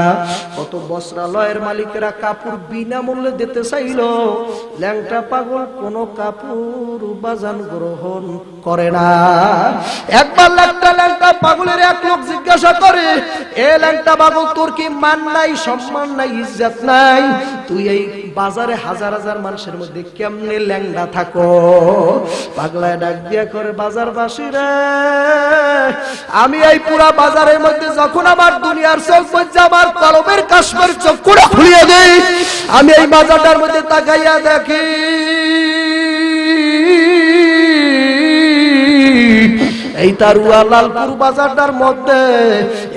কত বস্ত্রালয়ের মালিকেরা কাপড় বিনামূল্যে দিতে চাইল, ল্যাংটা পাগল কোনো কাপড় বাজান গ্রহণ করে না। একবার ল্যাংটা পাগলের এক লোক জিজ্ঞাসা করে, এ ল্যাংটা পাগল, তোর কি মান নাই, সম্মান নাই, ইজ্জত নাই? তুই এই বাজারে হাজার হাজার মানুষের মধ্যে কেমনে ল্যাংড়া থাকো? পাগলায় ডাক দিয়া করে, বাজারবাসী রে, আমি এই পুরা বাজারের মধ্যে যখন আমার দুনিয়ার চোখ বজ্জা আমার কলমের কাশ্মের চক্ষুটা খুলিয়ে দেই, আমি এই বাজারটার মধ্যে তাকাইয়া দেখি এই তারুয়া লালপুর বাজারটার মধ্যে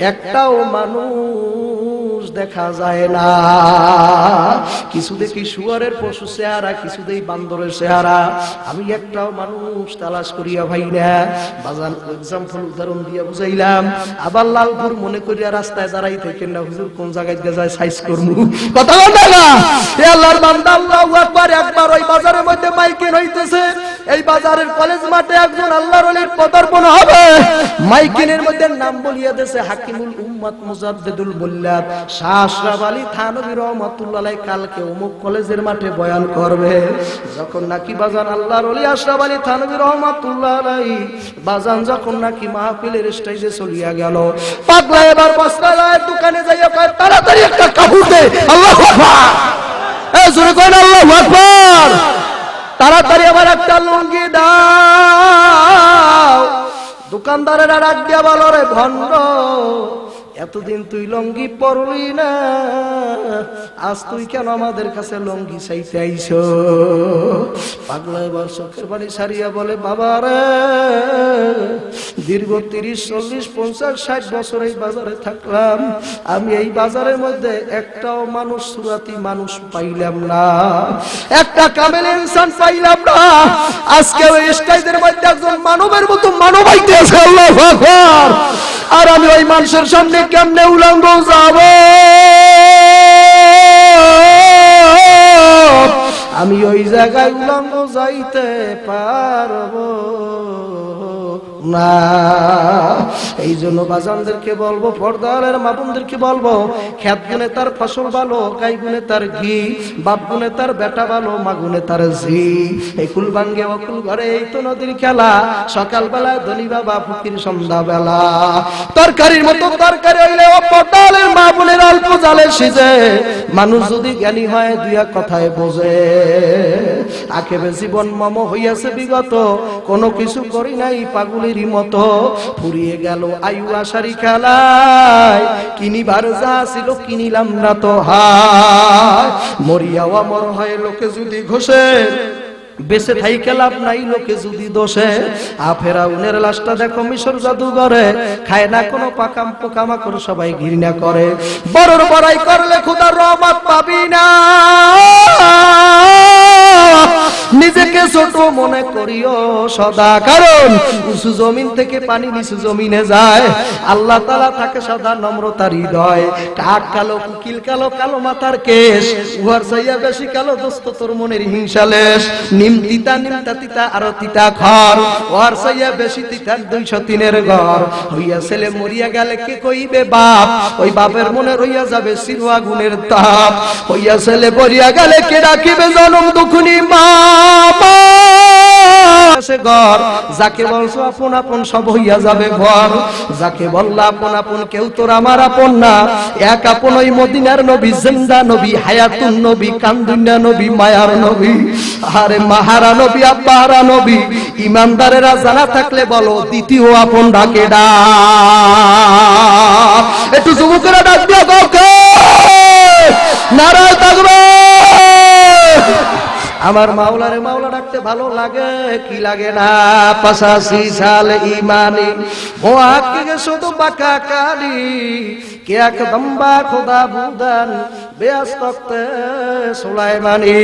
একটাও মানুষ দেখা যায় না। কিছু দেখি শুয়ারের পশু চেহারা, কিছু দেখি বান্দরের চেহারা, আমি একটাও মানুষ তালাশ করিয়া ভাই না। বাজার এক্সাম্পল উদাহরণ দিয়া বুঝাইলাম। আবার লালপুর মনে করিয়া রাস্তায় দাঁড়াই থাকেন না, হুজুর কোন জায়গায় যায় সাইজ করমু, কথা বলবে না। এ আল্লাহর বান্দা, আল্লাহু আকবার। একবার ওই বাজারের মধ্যে মাইকিং হইতেছে, এই বাজারের কলেজ মাঠে একজন আল্লাহর ওলির পদার্পণ হবে। মাইকিনের মধ্যে নাম বলিয়া দেশে হাকিমুল উম্মত মুজাদ্দিদুল মুল্লাত শাহ আশরাফ আলী থানভী রাহমাতুল্লাহ আলাইহি কালকে অমুক কলেজের মাঠে বয়ান করবে। যখন নাকি বাজান আল্লাহর ওলি আশরাফ আলী থানভী রাহমাতুল্লাহ আলাইহি বাজান যখন নাকি মাহফিলের স্টেজে চলিয়া গেল, পাগলা এবার বস্ত্রালয়ের দোকানে যাইয়া কয়, তাড়াতাড়ি একটা কাপড় দে। আল্লাহু আকবার, এই জোরে কয় আল্লাহু আকবার। তাড়াতাড়ি আবার একটা লুঙ্গি দাও। দোকানদারেরা ডাক দিয়া বলো, রে ভণ্ড, এতদিন তুই লুঙ্গি পরলি না, আজ তুই কেন আমাদের কাছে লুঙ্গি চাইতে আইছো? পাগলা এবার চোখের পানি সারিয়া বলে, বাবা রে, দীর্ঘ 30, 40, 50, 60 বছর এই বাজারে থাকলাম, আমি এই বাজারের মধ্যে একটাও মানুষ সুরাতি মানুষ পাইলাম না, একটা কামেল ইনসান পাইলাম না। আজকে ওই স্টেজের মধ্যে একজন মানবের মতো মানব আইতে আছে, আল্লাহু আকবার। আর আমি ওই মানুষের সামনে কেমনে উলঙ্গ যাব? আমি ওই জায়গায় উলঙ্গ যাইতে পারবো না। এই জন্য বাজানদেরকে বলবো, পর্দারের মাবুনদেরকে বলবো, খেত গুনে তার ফসল ভালো, গাই গুনে তার ঘি, বাপ গুনে তার বেটা ভালো, মা গুনে তার ঝি। এই কুল ভাঙ্গে অকুল ঘরে, এই তো নদীর খেলা, সকালবেলা ধনী বাবা ফকির সন্ধ্যাবেলা। তরকারির মতো তরকারি হইলে ও পর্দারের মাবুনের অল্প জালে সিজে। মানুষ যদি জ্ঞানী হয় দুই এক কথায় বোঝে। আখেবে জীবন মম হইয়াছে বিগত, কোনো কিছু করি নাই পাগলেরই মতো। ফুরিয়ে গেল আয়ু আশারি খেলায়, কিনিবার যা ছিল কিনিলাম না তো হায়। মরিয়াও আমর হয় লোকে যদি ঘষে, বেঁচে থাইকে লাভ নাই লোকে যদি দোষে। ফেরাউনের লাশটা দেখো মিশর জাদুঘরে, খায় না কোনো পাকাম পোকামাকড়, সবাই ঘৃণা করে। বড়র বড়াই করলে খোদার রহমত পাবি না, নিজেকে ছোট মনে করিও সদা, কারণ উঁচু জমিন থেকে পানি নিচু জমিনে যায়। আল্লাহ তাআলা থাকে সদা নম্রতার হৃদয়। কাক কালো, কুকিল কালো, কালো মাথার কেশ, উহার চাইয়া বেশি কালো দোস্ত তোর মনের হিংসালেশ। নিম তিতা, নিমতা তিতা আরো তিতা খর, উহার চাইয়া বেশি তিতা 203 ঘর। হইয়া ছেলে মরিয়া গেলে কে কইবে বাপ, ওই বাপের মনে রইয়া যাবে চির আগুনের তাপ। হইয়া ছেলে মরিয়া গেলে কে রাখিবে জনম দুখুনি মা। ঘর যাকে বলছো আপন আপন সব হইয়া যাবে ঘর, যাকে বললা আপন আপন কেউ তোর আমার আপন না। এক আপন ওই মদিনার নবী, জিন্দা নবী, হায়াতুন নবী, কান্দুন্না নবী, মায়ার নবী। আরে মাহারা নবী, আব্বাহারা নবী। ইমানদারেরা জানা থাকলে বলো দ্বিতীয় আপন ডাকে ডাক। একটু যুবকেরা ডাক দিয়া কাউকে নারায় থাকবে। আমার মাওলারে মাওলা ডাকতে ভালো লাগে কি লাগে না। 85 সাল ইমানি মোয়াক্কিকে শুধু বাঁকা কালি, কে এক দম্বা খোদা বুদান বেয়াস তখতে সুলাইমানি।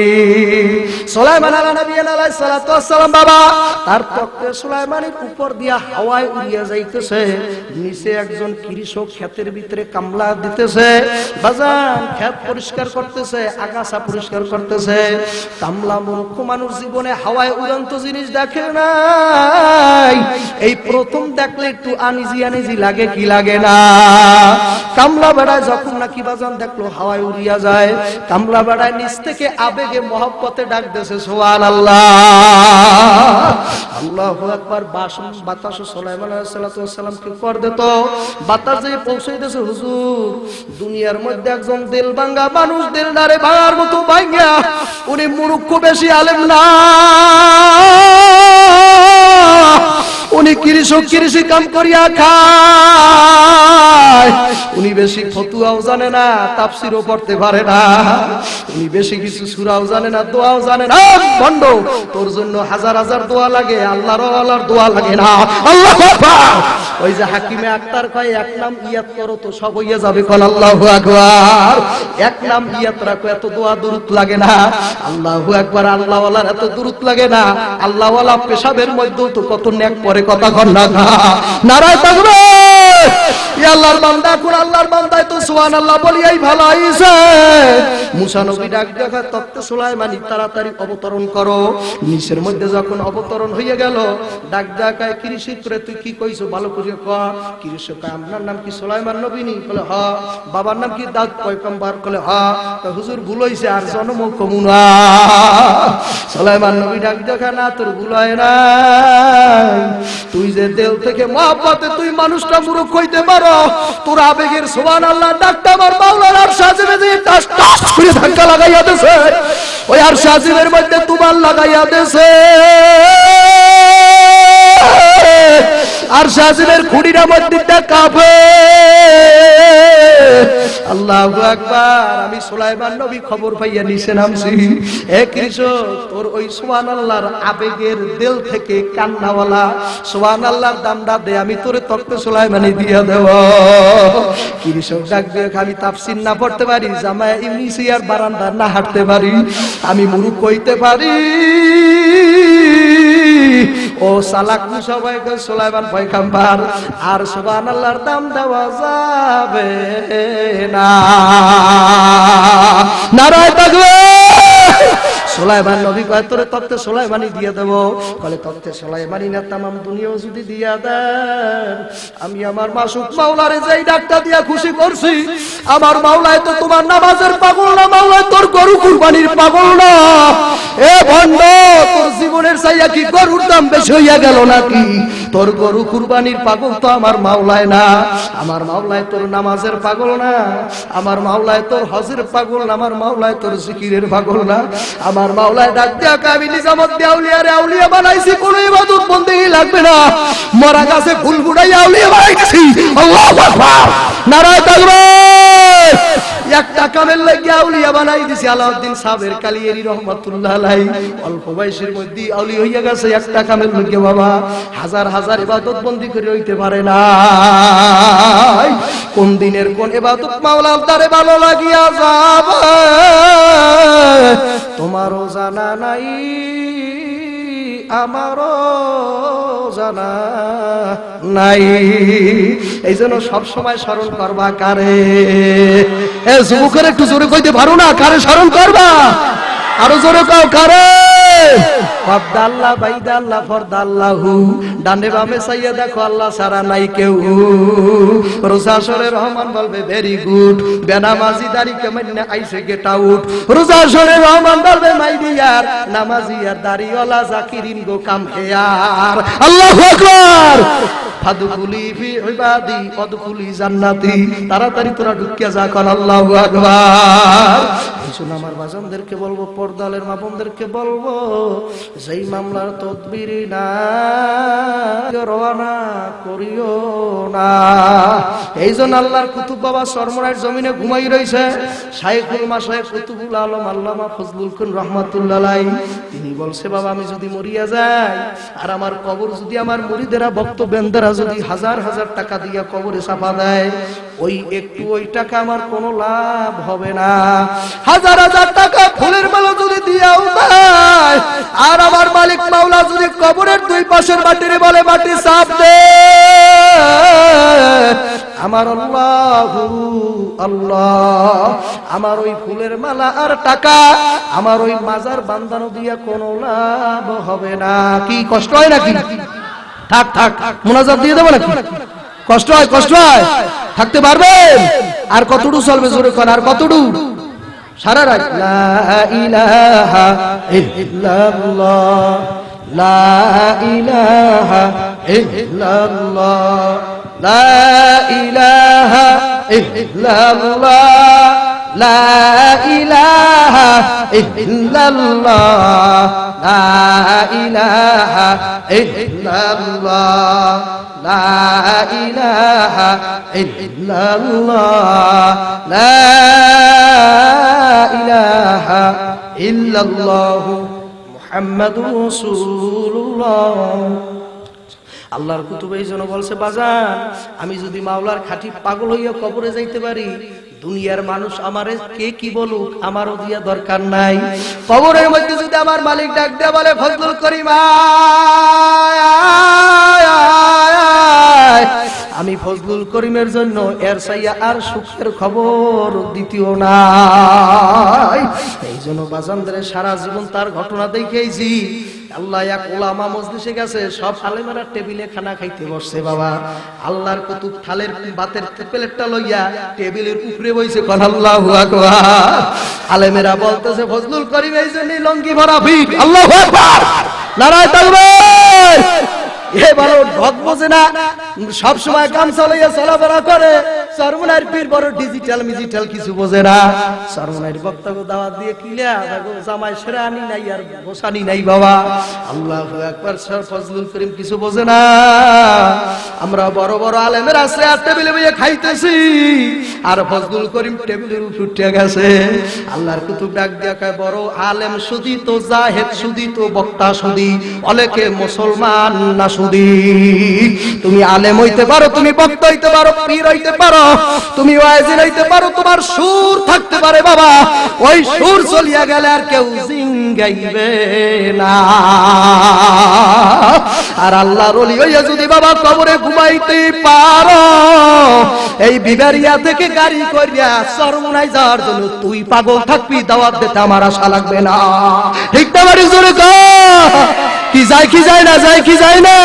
সুলাইমান আলাইহিস সালাতু ওয়াস সালাম বাবা, তার তখতে সুলাইমানির উপর দিয়া হাওয়ায় উড়িয়া যাইতেছে। নিচে একজন কৃষক ক্ষেতের ভিতরে কামলা দিতেছে, বাজান ক্ষেত পরিষ্কার করতেছে, আগাছা পরিষ্কার করতেছে। কামলা মূর্খ মানুষ জীবনে হাওয়ায় উড়ন্ত জিনিস দেখে নাই, এই প্রথম দেখলে একটু আনিজি আনিজি লাগে কি লাগে না। কামলা বেড়ায় যখন নাকি বাজান দেখলো হাওয়ায় উড়িয়া যায়, কামলা বেড়ায় নিচ থেকে আবেগে মহব্বতে ডাক দিয়েছে সুবহানাল্লাহ, আল্লাহু আকবার। বাতাস সুলাইমান আলাইহিস সালাম কি কর দিত, বাতাস যে পৌঁছাইতেছে হুজুর দুনিয়ার মধ্যে একজন দিল ভাঙা মানুষ, দিলদারে ভাঙার মতো ভাঙা, উনি মূর্খ বেশি আলেম না, উনি কৃষক কৃষি কাম করিয়া খায়, উনি বেশি ফতুয়াও জানে না, তাফসিরও পড়তে পারে না, উনি বেশি কিছু সূরাও জানে না, দোয়াও জানে না। বন্ধ, তোর জন্য হাজার হাজার দোয়া লাগে, আল্লাহর ওয়ালার দোয়া লাগে না। আল্লাহু আকবার। ওই যে হাকিমে আক্তার কয় এক নাম ইয়াত করো তো সব হইয়া যাবে, কল আল্লাহু আকবার। এক নাম ইয়াত রাখো, এত দোয়া দুরূদ লাগে না। আল্লাহু আকবার, আল্লাহ ওয়ালার এত দুরূদ লাগে না। আল্লাহ ওয়ালা পেশাবের মধ্যেও তো কত নেক পরে কথা কর না। নারায়ে তাকবীর। ইয়া আল্লাহর বান্দা, কোন আল্লাহর বান্দায় তো সুবহানাল্লাহ বলিয়াই ভালো হইছে। মুসা নবী ডাক দেখা তখতে সুলাইমানি তাড়াতাড়ি অবতরণ করো। নিচের মধ্যে যখন অবতরণ হইয়া গেল, ডাক দেখায় কৃষি করে তুই কি কইছো ভালো করে কর। কৃষক কয় আপনার নাম কি সুলাইমান নবী নি? বলে হ। বাবার নাম কি দাউদ পয়গম্বর? বলে হ। হুজুর ভুল হইছে, আর জন্ম কমু না। সুলাইমান নবী ডাক দেখা না তোর ভুল হয় না, তুই যে দেল থেকে মহব্বতে তুই মানুষটা মূর্খ হইতে পারো, তোর আবেগের সুবহানাল্লাহ ডাকটা আমার মাওলার আরশ আজিমে যে টাস টাস করে ধাক্কা লাগাইয়া দেছে, ওই আরশ আজিমের মধ্যে তুমাল লাগাইয়া দেছে। আরশ আজিমের খুঁড়ির মধ্যে কাঁপে। আল্লাহু আকবার। আমি সুলাইমান নবী খবর পাইয়া নিচে নামছি। হে কৃষক, তোর ওই সুবহানাল্লাহর আবেগের দিল থেকে কান্নাওয়ালা সুবহানাল্লাহর দামটা দে, আমি তোরে তখতে সুলাইমানি দিয়া দেব। কৃষক ডাক দিয়ে, আমি তাফসীর না পড়তে পারি, জামায়া ইবনিসিয়ার বারান্দা না হাঁটতে পারি, আমি মূর্খ হইতে পারি। ও সালাক সবাইকে সুলাইমান পয়গম্বর, আর সুবহানাল্লাহর দাম দেওয়া যাবে না। নারায়ে তাকবীর। সুলাইমান নবী কয় তোরে তখতে সুলাইমানি দিয়ে দেব। বলে তখতে সুলাইমানি না, তামাম দুনিয়াও যদি দিয়া দেন, আমি আমার মাসুক মাওলারে যেই ডাকটা দিয়া খুশি করছি, আমার মাওলায় তো তোমার নামাজের পাগল না, মাওলায় তোর গরু কুরবানির পাগল না। এ ভণ্ড, তোর জীবনের চাইয়া কি গরুর দাম বেশি হইয়া গেল নাকি? তোর গরু কুরবানির পাগল তো আমার মাওলায় না, আমার মাওলায় তোর নামাজের পাগল না, আমার মাওলায় তোর হজের পাগল না, আমার মাওলায় তোর জিকিরের পাগল না। আমার মাওলায় ডাক দিয়া আমি নিজামত দিয়া আউলিয়ারে আউলিয়া বানাইছি, কোন ইবাদত বন্দেগি লাগবে না, মরা গাছে ফুল ফুটাইয়া আউলিয়া বানাইছি। আল্লাহু আকবার। নারায়ে তাকবীর। একটা কামের লাগিয়া আউলিয়া বানাই দিছি। আলাউদ্দিন সাহেবের কালিয়ারি রহমাতুল্লাহ আলাইহি অল্প বয়সের মধ্যে আউলিয়া হইয়া গেছে একটা কামের লাগিয়া। বাবা হাজার হাজার ইবাদত বন্দি করে হইতে পারে না। কোন দিনের কোন ইবাদত মাওলার দ্বারে ভালো লাগিয়া যাবে তোমারও জানা নাই। আমারও জানা নাই। এই জন্য সবসময় স্মরণ করবা কারে? এ যুবকের একটু জোরে কইতে পারো না? কারে স্মরণ করবা? আরো জোরে কও, কারে? আল্লাহ বাইদা আল্লাহ ফরদাল্লাহু, ডানে বামে চাইয়া দেখো আল্লাহ সারা নাই কেউ। রোজা সরে রহমান বলবে ভেরি গুড, বেনামাজি দাড়ি কেমনে আইসে গেট আউট। রোজা সরে রহমান বলবে মাই ডিয়ার, নামাজি আর দাড়িওয়ালা জাকিরিন গো কাম হেয়ার। আল্লাহু আকবার। ফাদখুলি ফি ইবাদি ওয়াদখুলি জান্নাতি, তাড়াতাড়ি তোরা ঢুকিয়া যা, কর আল্লাহু আকবার। এইজন্য আমার বাজানদেরকে বলবো, পর্দালের মা বোনদেরকে বলবো, যেই মামলার তদবির না রওনা করিও না। এইজন্য আল্লাহর কুতুব বাবা চরমরাইয়ের জমিনে ঘুমাই রইছে, শাইখুল মাশায়েখ কুতুবুল আলম আল্লামা ফজলুল কুন রাহমাতুল্লাহ আলাইহি। তিনি বলছে, বাবা আমি যদি মরিয়া যাই আর আমার কবর যদি আমার মুরিদেরা ভক্তবৃন্দেরা যদি হাজার হাজার টাকা দিয়া কবরে চাপা দেয়, ওই টাকা আমার কোনো লাভ হবে না। হাজার হাজার টাকা ফুলের মালা যদি দিয়াও দেয়, আর আমার মালিক মাওলা যদি কবরের দুই পাশের মাটিরে বলে মাটি চাপ দে, আমার আল্লাহ আমার ওই ফুলের মালা আর টাকা আমার ওই মাজার বান্দানো দিয়া কোনো লাভ হবে না। কি কষ্ট হয় নাকি? থাক থাক, মুনাজাত দিয়ে দেবো নাকি? কষ্ট হয়, কষ্ট হয়, থাকতে পারবেন? আর কতটুকু চলবে জোরে কোন? আর কতটুকু? সারা রাত লা ইলাহা ইল্লাল্লাহ, লা ইলাহা ইল্লাল্লাহ, লা ইলাহা ইল্লাল্লাহ, লা ইলাহা ইল্লাল্লাহ, লা ইলাহা ইল্লাল্লাহ, লা ইলাহা ইল্লাল্লাহ, লা ইলাহা ইল্লাল্লাহ মুহাম্মাদুর রাসূলুল্লাহ। আল্লাহর কুতুব এই জন্য বলছে, বাজান আমি যদি মাওলার খাঁটি পাগল হইয়া কবরে যাইতে পারি, দুনিয়ার মানুষ আমারে কে কি বলুক আমারও দিয়া দরকার নাই। কবরের মধ্যে যদি আমার মালিক ডাক দেয়া বলে, ফজলুল করিম আমি ফজলুল করিমের জন্য এর চাইয়া আর সুখের খবর দ্বিতীয় নাই। এই জন্য বাজানদের সারা জীবন তার ঘটনা দেখেছি। আল্লাহ এক ওলামা মজলিসে গেছে, সব আলেমেরা টেবিলে খানা খাইতে বসছে। বাবা আল্লাহর কুতুব থালের বাতের প্লেটটা লইয়া টেবিলের উপরে বইছে, কোন আল্লাহু আকবার। আলেমেরা বলতেছে, ফজলুল করিম এই জন্য লঙ্গি ভরা ভিড়। আল্লাহু আকবার, নারায়ে তাকবীর। এ বড় ঢক বোঝে না, সব সময় কাম চালাইয়া চলাফেরা করে। চরমনাইর পীর বড় ডিজিটাল কিছু বোঝে না। চরমনাইর বক্তাকে দাওয়াত দিয়ে কিলা দেখো জামাই সেরা আনি নাই আর বসানি নাই। বাবা আল্লাহু আকবার, ফজলুল করিম কিছু বোঝে না। আমরা বড় বড় আলেমের আছে আর টেবিলে বইয়ে খাইতেছি, আর ফজলুল করিম টেবিলের উপর উঠে গেছে। আল্লাহর কুতুব ডাক দিয়া কয়, বড় আলেম সুদি তো জাহেদ সুদি তো বক্তা সুদি, অনেকে মুসলমান না সুদি। তুমি আলেম হইতে পারো, তুমি বক্তা হইতে পারো, পীর হইতে পারো, তুমি ওয়াইজি হইতে পারো, তোমার সুর থাকতে পারে বাবা, ওই সুর চলিয়া গেলে আর কেউ জিঙ্গাইবে না। আর আল্লাহর ওলি হইয়া যদি বাবা কবরে ঘুমাইতে পারো, এই বিবারিয়া থেকে গাড়ি করিয়া চরমনাই যাওয়ার জন্য তুই পাগল থাকবি, দাওয়াত দিতে আমার আশা লাগবে না। ঠিক না বাড়ি জোরে কর, কি যায় কি যায় না, যায় কি যায় না।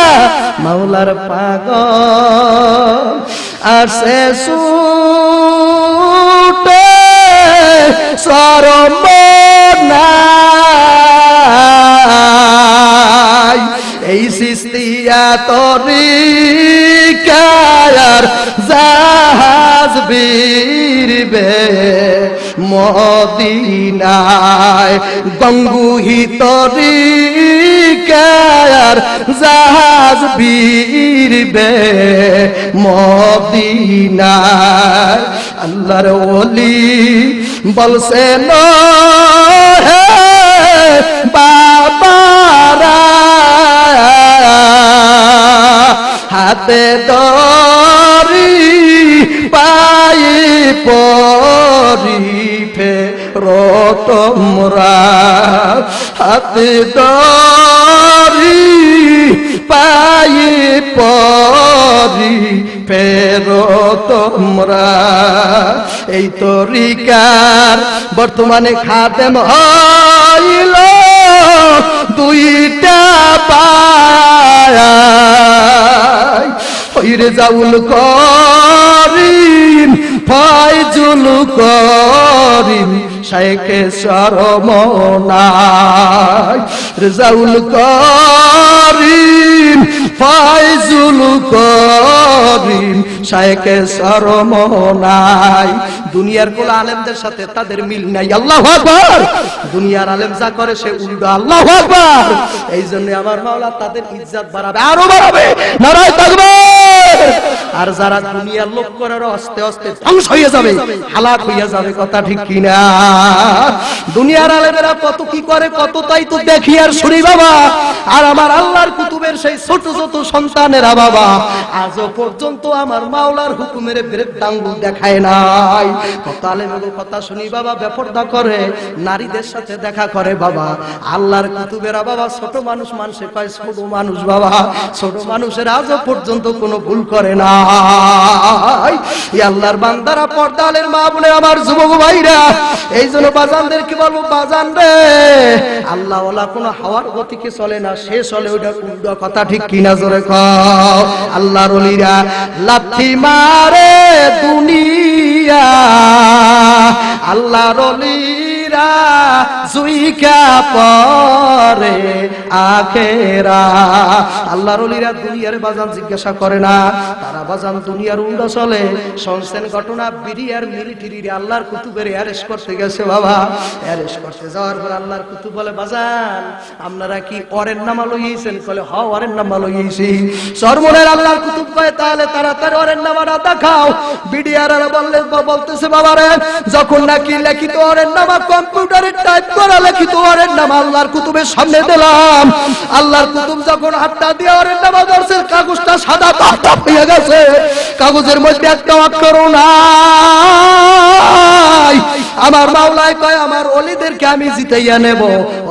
মাওলার পাগল আর সে সুটে চরমনাই, এই সিস্তিয়া তরিকার জাহাজ বীরবে মদিনায়, গঙ্গুহি তরিকার জাহাজ বীরবে মদিনায়। আল্লাহর ওলি বলছেন হে বাবারা, হাতে দড়ি পাই পরিফে রতমরা, হাতে দড়ি পাই পরি ফেরো তোমরা। এই তরিকার বর্তমানে খাদেম হইল দুইটা পায়, ওইরে জাউল করিম ফয়জুল করিম শাইখে শরমনাই। রেজাউল করিম ফয়জুল করিম শাইখে শরমনাই। দুনিয়ার কোন আলেমদের সাথে তাদের মিল নাই। আল্লাহু আকবার। দুনিয়ার আলেম যা করে সে উল্টো। আল্লাহু আকবার। এই জন্য আমার মাওলা তাদের ইজ্জত বাড়াবে, আরো বাড়াবে। নারায়ে তাকবীর। আর যারা দুনিয়ার লোক করে আস্তে আস্তে ধ্বংস হয়ে যাবে, হালাক হয়ে যাবে। কথা ঠিক কিনা? দুনিয়ার আলেমেরা কত কি করে, কত তাই তো দেখি আর শুনি বাবা। আর আমার আল্লাহর কুতুবের সেই ছোট ছোট সন্তানেরা বাবা আজও পর্যন্ত আমার মাওলার হুকুমের বিরুদ্ধে আঙ্গুল দেখায় নাই। কত আলেমের কথা শুনি বাবা বেপরদা করে, নারীদের সাথে দেখা করে বাবা। আল্লাহর কুতুবেরা বাবা ছোট মানুষ, মানুষে কয় ছোট মানুষ বাবা। ছোট মানুষের আজও পর্যন্ত কোনো ভুল করে না। আল্লাহর বান্দারা, পর্দালের মা বলে আমার যুবক ভাইরা, এই জন্য বাজানদের কি বলবো, বাজান রে আল্লাহ ওয়ালা কোনো হাওয়ার গতিকে চলে না, সে চলে ওইটা উল্টো। কথা ঠিক কিনা? জোরে কও। আল্লাহর ওলিরা লাথি মারে দুনিয়া, আল্লাহর ওলিরা জুইকা পরে আখেরা। আল্লাহর ওলিরা দুনিয়ার বাজান জিজ্ঞাসা করে না, তারা বাজান দুনিয়ার উল্টা চলে। শুনছেন ঘটনা, বিডিআর মিলিটারির আল্লাহর কুতুবের অ্যারেস্ট করতে গেছে বাবা। অ্যারেস্ট করতে যাওয়ার পর আল্লাহর কুতুব বলে, বাজান আপনারা কি ওরের নামা লইয়েছেন? বলে হ, ওরের নামা লইয়েছি। সরমনের আল্লাহর কুতুব কয় তাহলে তাড়াতাড়ি ওরের নামাটা দেখাও। বিডিআর বলতেছে বাবা রে, যখন নাকি লিখিত ওরের নামা কম্পিউটারে টাইপ করা লিখিত ওরের নামা আল্লাহর কুতুবের সামনে দিলাম, আল্লাহর কুতুব যখন হাতটা দিয়ে ওরের নামা ধরছে, কাগজটা সাদা টপ টপ হয়ে গেছে। কাগজের মধ্যে একটা অক্ষরও নাই। আমার মাওলায় কয় আমার ওলিদেরকে আমি জিতাইয়া নেব।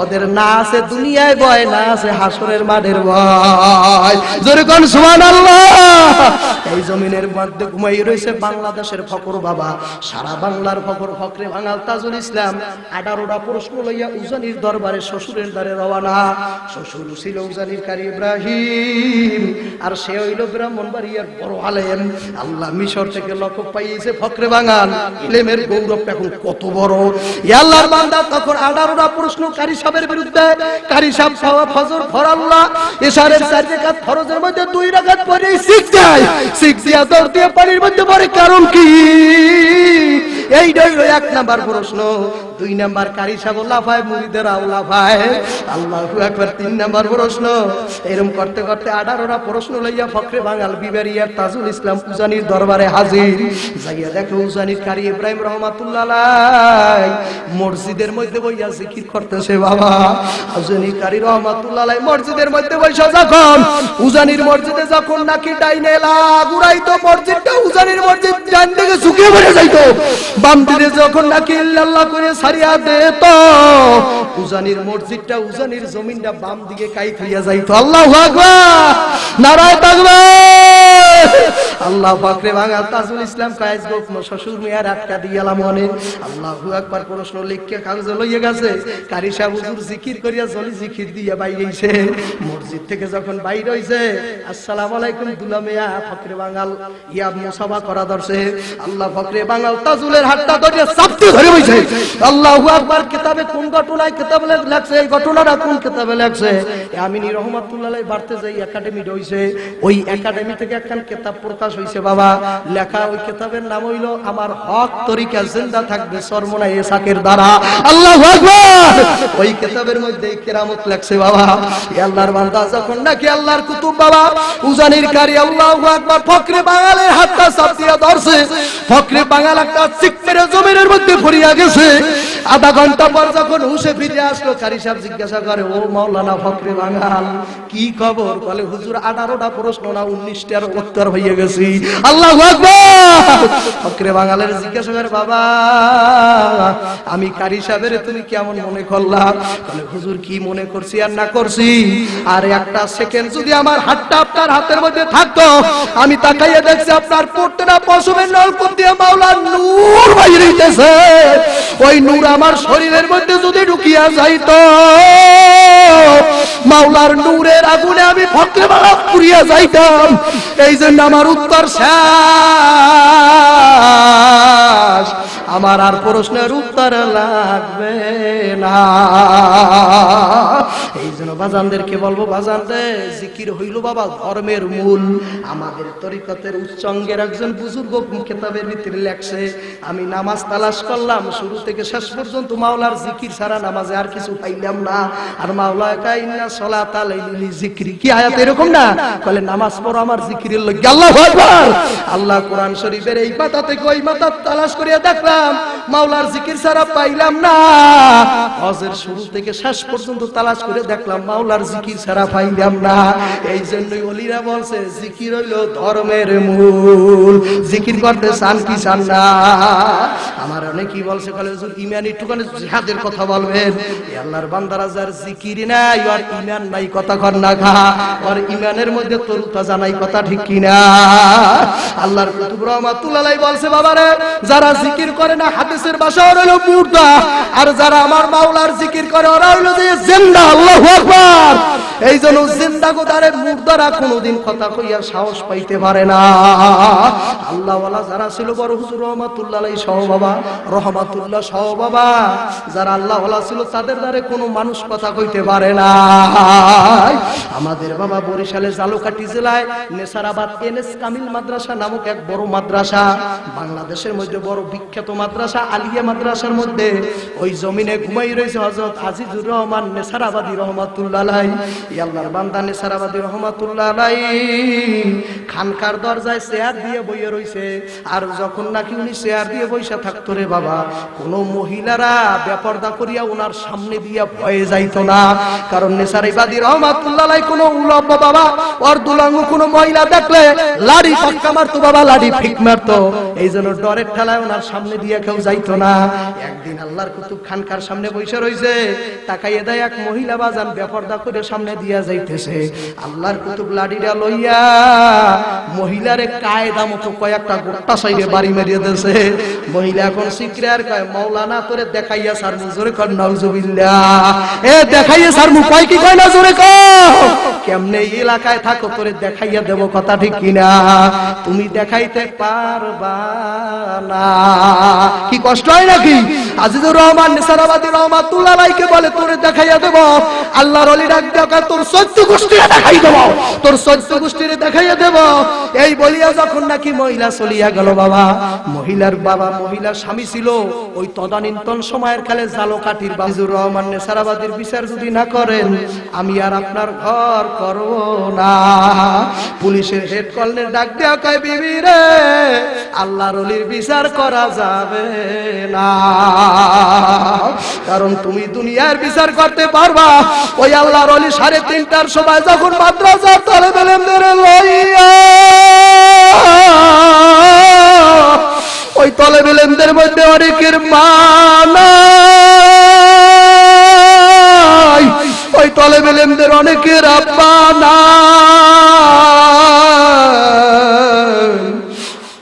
ওদের না আছে দুনিয়ায় ভয়, না আছে হাসরের মাঠের ভয়। জোরে কোন সুবহানাল্লাহ। এই জমিনের মধ্যে ঘুমাই রয়েছে বাংলাদেশের ফকর বাবা, সারা বাংলার ফকর, ফকরে বাঙাল তাজুল ইসলাম। 18টা প্রশ্ন লইয়া উজানির দরবারে শ্বশুরের দ্বারে রওনা। শ্বশুর ছিল উজানির কারি ইব্রাহিম, আর সে হইল ব্রাহ্মণবাড়িয়ার বড় আলেম। আল্লাহ মিশর থেকে লকব পাইয়েছে ফকরে বাঙাল। ইলমের গৌরবটা এখন কত বড়। আল্লাহর বান্দা তখন 18টা প্রশ্ন কারি সাহেবের বিরুদ্ধে। কারি সাহেব ফজর ফরআল্লাহ ইশারের 4 রাকাত, ফরজের মধ্যে 2 রাকাত পড়ে শিখ যায়। শিখ দিয়া দর দিয়ে পানির মধ্যে পড়ে, কারণ কি? এইটাই হলো 1 নাম্বার প্রশ্ন। 2 নাম্বার কারি সাহেব লাফায়, মুরিদেরাও লাফায়। আল্লাহু আকবার। 3 নাম্বার প্রশ্ন। এরকম করতে করতে 18টা প্রশ্ন লইয়া ফকরে বাঙাল বিবারিয়ার তাজুল ইসলাম উজানির দরবারে হাজির। যাইয়া দেখো উজানির কারি ইব্রাহিম রহমাতুল্লাহ আলাইহি মসজিদের মধ্যে বইয়া জিকির করতেছে বাবা। উজানির কারি রহমাতুল্লাহ আলাইহি মসজিদের মধ্যে বইসা যখন উজানির মসজিদে যখন নাকি ডাইনে লাগুরাইতো, মসজিদটা উজানির মসজিদ ডান দিকে ঝুঁকে পড়ে যাইতো, বাম দিকে যখন নাকি ইল্লাল্লাহ করে সারিয়া দিত, উজানির মসজিদটা, উজানির জমিনটা বাম দিকে কাইত হইয়া যাইতো। আল্লাহু আকবার। নারায়ে তাকবীর। আল্লাহ পাকরে বাঙাল তাজুল ইসলাম কায়েস গো শ্বশুর মিয়ার আটকা দিয়ালাম মনে। আল্লাহু আকবার। প্রশ্ন লিখকে কাগজে লইয়া গেছে। কারি সাহেব হুজুর জিকির করিয়া জলি জিকির দিয়া বাইরেছে। মসজিদ থেকে যখন বাইরে হইছে, আসসালামু আলাইকুম দুলা মিয়া, ফকরে বাঙাল ইয়া মুসাফা করা ধরছে। আল্লাহ ফকরে বাঙাল তাজুলের হাতটা ধরে চাপতে ধরে বইছে। আল্লাহু আকবার। কিতাবে কোন ঘটনায় কিতাবে লেখছে, এই ঘটনাটা কোন কিতাবে লেখছে? আমিনী রহমাতুল্লাহ আলাইহি বাড়তে যাই একাডেমি হইছে, ওই একাডেমি থেকে একখান কিতাব প্রকাশ হইছে বাবা। লেখা ওই কিতাবের নাম হইল আমার হক তরিকা জিন্দা থাকবে সরমনা ইসাকের দ্বারা। আল্লাহু আকবার। ওই কিতাবের মধ্যে কেরামত লেখছে বাবা। আল্লাহর বান্দা যখন নাকি আল্লাহর কুতুব বাবা উজানির কারি, আল্লাহু আকবার, ফকরে বাঙালের হাতটা চাপ দিয়া ধরছে। ফকরে বাঙাল একটা চিক মেরে জমিনের মধ্যে পড়িয়া গেছে। আধা ঘন্টা পর যখন হুঁশে ফিরে আসলো, কারি সাহেব জিজ্ঞাসা করে, ও মাওলানা ফকরে বাঙাল, কি খবর? বলে, হুজুর 18টা প্রশ্ন না 19টার উত্তর হয়ে গেছি। আল্লাহু আকবার। ফকরে বাঙালের জিজ্ঞাসা করে, বাবা আমি কারি সাহেবের তুমি কেমন মনে করলা? বলে, হুজুর কি মনে করছি আর না করছি, আর একটা সেকেন্ড যদি আমার হাতটা আপনার হাতের মধ্যে থাকতো, আমি তাকাইয়ে দেখছি আপনার প্রত্যেকটা পশমের নলকূপ দিয়ে মাওলার নূর বাইরে হইতেছে। ওই নূর আমার শরীরের মধ্যে যদি ঢুকিয়া যাইতো, মাওলার নূরের আগুনে আমি ফকরে বাবা পুড়িয়া যাইতাম। এই জন্য আমার উত্তর শেষ, আমার আর প্রশ্নের উত্তর লাগবে না। এই জন্য বাজানদেরকে বলবো, বাজানদের জিকির হইল বাবা ধর্মের মূল। আমাদের তরিকতের উচ্চাঙ্গের একজন বুজুর্গ কিতাবের ভিতরে লেখছে, আমি নামাজ তালাশ করলাম শুরু থেকে শেষ পর্যন্ত মাওলার জিকির ছাড়া নামাজে আর কিছু পাইলাম না। আর মাওলা একা ইন্না সলাতা লাইলি জিকরি, কি আয়াত এরকম না? বলে নামাজ পড়ো আমার জিকিরের লাগি। আল্লাহু আকবার। আল্লাহ কোরআন শরীফের এই পাতা থেকে ওই পাতা তালাশ করিয়া দেখলাম মাওলার জিকির ছাড়া পাইলাম না। হজের শুরু থেকে শেষ পর্যন্ত তালাশ করে দেখলাম মাওলার জিকির ছাড়া পাইলাম না। এই জন্যই ওলিরা বলছে জিকির হইল ধর্মের মূল। জিকির করতে চান কি চান না? আমার অনেকেই বলছে, বলে হুজুর ঈমান একটুখানি জিহাদের কথা বলবেন। এই আল্লাহর বান্দারা যার জিকির নাই আর ঈমান নাই, কথা কর না খা, আর ঈমানের মধ্যে তরুতাজা নাই, কথা ঠিক কি না? আল্লাহর কুতুব রহমাতুল্লাহ আলাইহি বলছে, বাবারে যারা জিকির করে না হাদিসের ভাষা হলো মুর্দা, আর যারা আমার মাওলার জিকির করে ওরা হলো যে জিন্দা। আল্লাহু আকবার। এই জন্য জিন্দা গোদারে মুর্দারা কোনোদিন কথা কইয়া সাহস পাইতে পারে না। আল্লাহ ওয়ালা যারা ছিল বড় হুজুর রহমাতুল্লাহ আলাইহি সহ বাবা, রহমাতুল্লাহ সহ বাবা, যারা আল্লাহ ওয়ালা ছিল তাদের দ্বারে কোনো মানুষ কথা কইতে পারে না। আমাদের বাবা বরিশালের জালুকাঠি জেলায় নেসারাবাদ এনএস কামিল মাদ্রাসা নামক এক বড় মাদ্রাসা, বাংলাদেশের মধ্যে বড় বিখ্যাত মাদ্রাসা, আলিয়া মাদ্রাসার মধ্যে ওই জমিনে ঘুমাই রয়েছে হযরত আজিজুর রহমান নেসারাবাদী রহমাতুল্লাহ আলাইহি। আল্লাহর বান্দা নেসারাবাদী রহমাতুল্লাহ আলাইহি খানকার দরজায় চেয়ার দিয়ে বইয়ে রইছে। আর যখন নাকি উনি চেয়ার দিয়ে বইসা থাকতো রে বাবা, কোন মহিলারা বেপরদা করিয়া ওনার সামনে দিয়া ভয়ে যাইতো না। কারণ নেসারাবাদী রহমাতুল্লাহ আলাইহি কোন উলব বাবা ওর দুলাঙ্গ কোন মহিলা দেখলে লাড়ি পাক্কা মারতো বাবা, লাড়ি ফিক মারতো। এই জন্য ডরের ঠেলায় ওনার সামনে দিয়ে কেউ যাইতো না। একদিন আল্লাহর কুতুব খানকার সামনে বসে রইছে, তাকাইয়ে দেয় এক মহিলা বাজান বেপরদা করে সামনে দিয়া যাইতেছে। আল্লাহর কুতুব লাড়িটা লইয়া মহিলারে কায়দা মতো কয়েকটা গোটা সাইডে বাড়ি মেরিয়ে দিয়েছে। মহিলা এখন সিকরে আর কয়, মাওলানা তোরে দেখাইয়া সার জোরে কর নাউজুবিল্লাহ। এ দেখাইয়া সার মু কয় কি কয় না জোরে কর। কেমনে এই এলাকায় থাকো তোরে দেখাইয়া দেব, কথা ঠিক কিনা? তুমি দেখাইতে পারবা না। কি কষ্ট হয় নাকি? আজিজুর রহমান নেসারাবাদী রহমাতুল্লাহ আলাইহি বলে, তোরে দেখাইয়া দেব। আল্লাহর ওলি ডাক দেয়া, তোর 14 গোষ্ঠীরে দেখাই দেব, তোর 14 গোষ্ঠীরে দেখাইয়া দেব। এই বলিয়া যখন নাকি মহিলা চলিয়া গেল বাবা, মহিলার বাবা মহিলার স্বামী ছিল ওই তদানীন্তন সময়ের কালে জালকাঠির আজিজুর রহমান নেসারাবাদীর বিচার যদি না করেন, আমি আর আপনার ঘর করব না। পুলিশের হেড কর্নেল ডাক দেয়া কয়, বিবি রে আল্লাহর ওলির বিচার করা যাবে না, কারণ তুমি দুনিয়ার বিচার করতে পারবা। ওই আল্লাহর ওলি 3:30টার সময় যখন মাদ্রাসার তালেবে ইলমদের লইয়া ওই তালেবে ইলমদের মধ্যে অনেকের মা নাই, ওই তালেবে ইলমদের অনেকের আব্বা নাই।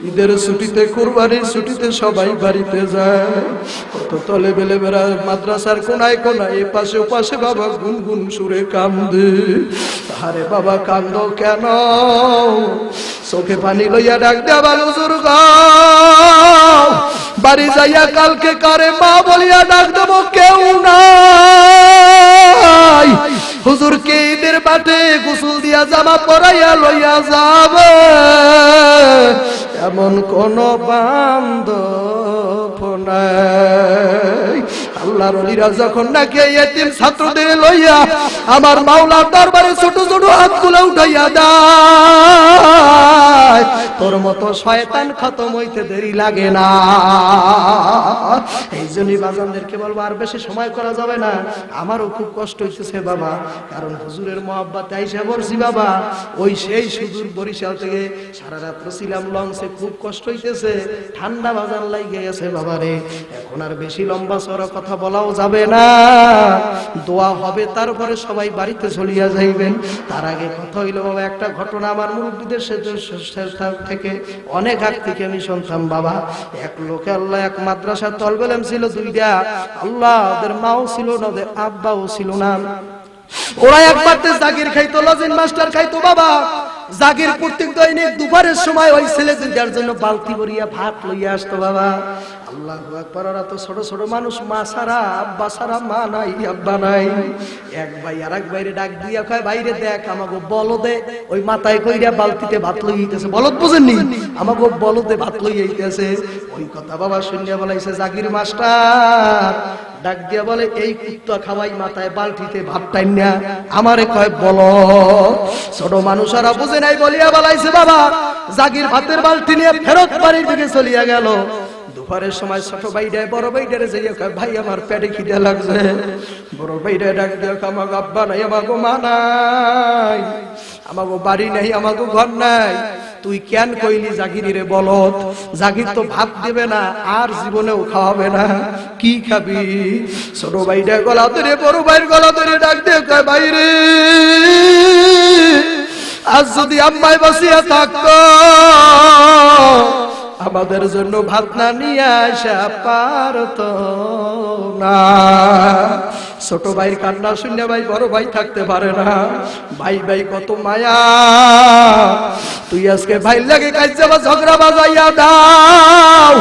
ঈদের ছুটিতে, কুরবানির ছুটিতে সবাই বাড়িতে যায়। কত তালেবে ইলমেরা মাদ্রাসার কোনায় কোনায় এপাশে ওপাশে বাবা গুনগুন সুরে কান্দে। আরে বাবা কান্দো কেন? চোখে পানি লইয়া ডাক দেয়া, হুজুর গো বাড়ি যাইয়া কালকে কারে মা বলিয়া ডাক দেব, কেউ নাই। হুজুরকে ঈদের বাটে গোসল দিয়া জামা পরাইয়া লইয়া যাবে এমন কোন বান্ধব নাই। আল্লাহর ওলিরা যখন নাকি এতিম ছাত্রদের লইয়া আমার মাওলার দরবারে ছোট ছোট হাতগুলো উঠাইয়া দেয়, তোর মতো শয়তান খতম হইতে দেরি লাগে না। এই জন্যই বাজানদেরকে বলবো আর বেশি সময় করা যাবে না। আমারও খুব কষ্ট হইতেছে বাবা, কারণ হুজুরের মহব্বতে আইসা বলছি বাবা, ওই সেই সুদূর বরিশাল থেকে সারা রাত্র ছিলাম লঞ্চে, খুব কষ্ট হইতেছে, ঠান্ডা বাজান লাগে গেছে বাবা রে। এখন আর বেশি লম্বা চড়া কথা বলাও যাবে না, দোয়া হবে তারপরে সবাই বাড়িতে চলিয়া যাইবেন। তার আগে কথা হইল বাবা, একটা ঘটনা আমার মুরব্বীদের থেকে অনেক আগ থেকে আমি শুনতাম বাবা। এক লোকে আল্লাহ এক মাদ্রাসা তলবে ছিল দুইটা, আল্লাহ ওদের মাও ছিল না, ওদের আব্বাও ছিল না। ওরা একবার জাগির খাইতো, লজিন মাস্টার খাইতো বাবা। জাগির প্রত্যেক দৈনিক দুপুরের সময় ওই ছেলে দুইটার জন্য বালতি ভরিয়া ভাত লইয়া আসতো বাবা। আল্লাহু আকবার। ওরা তো ছোট ছোট মানুষ, মা ছাড়া আব্বা ছাড়া, মা নাই আব্বা নাই। এক ভাই আর এক ভাইরে ডাক দিয়া কয়, বাইরে দেখ আমাগো বলদে ওই মাথায় কইরা বালতিতে ভাত লইতেছে। বলদ বুঝেননি? আমাগো বলদে ভাত লইতেছে। ওই কথা বাবা শুনিয়া বলাইছে জাগির মাস্টার ডাক দিয়া বলে, এই কুত্তা খাওয়াই মাথায় বালতিতে ভাত টাইনা আমারে কয় বলদ। ছোট মানুষরা বুঝে নাই বলিয়া বলাইছে বাবা। জাগির ভাতের বালতি নিয়ে ফেরত বাড়ির দিকে চলিয়া গেল। দুপুরের সময় ছোট ভাইটায় বড় ভাইটারে যাইয়া কয়, ভাই আমার পেটে খিদে লাগছে। বড় ভাইটায় ডাক দিয়া কয়, আমাগো আব্বা নাই, আমাগো মা নাই, আমাগো বাড়ি নাই, আমাগো ঘর নাই, তুই কেন কইলি জাগিরে বলদ? জাগির তো ভাত দেবে না, আর জীবনেও খাওয়াবে না, কি খাবি? ছোট ভাইটা গলা ধরে বড় ভাইয়ের গলা ধরে ডাক দিয়ে কয়, ভাইরে আজ যদি আম্মাই বাঁচিয়া থাকতো আমাদের জন্য ভাত না নিয়ে আসা পারতো না। ছোট ভাইয়ের কান্না শুনে ভাই বড় ভাই থাকতে পারে না। ভাই ভাই কত মায়া, তুই আজকে ভাই লাগে কাইছে বা ঝগড়া বাজাইয়া দাও,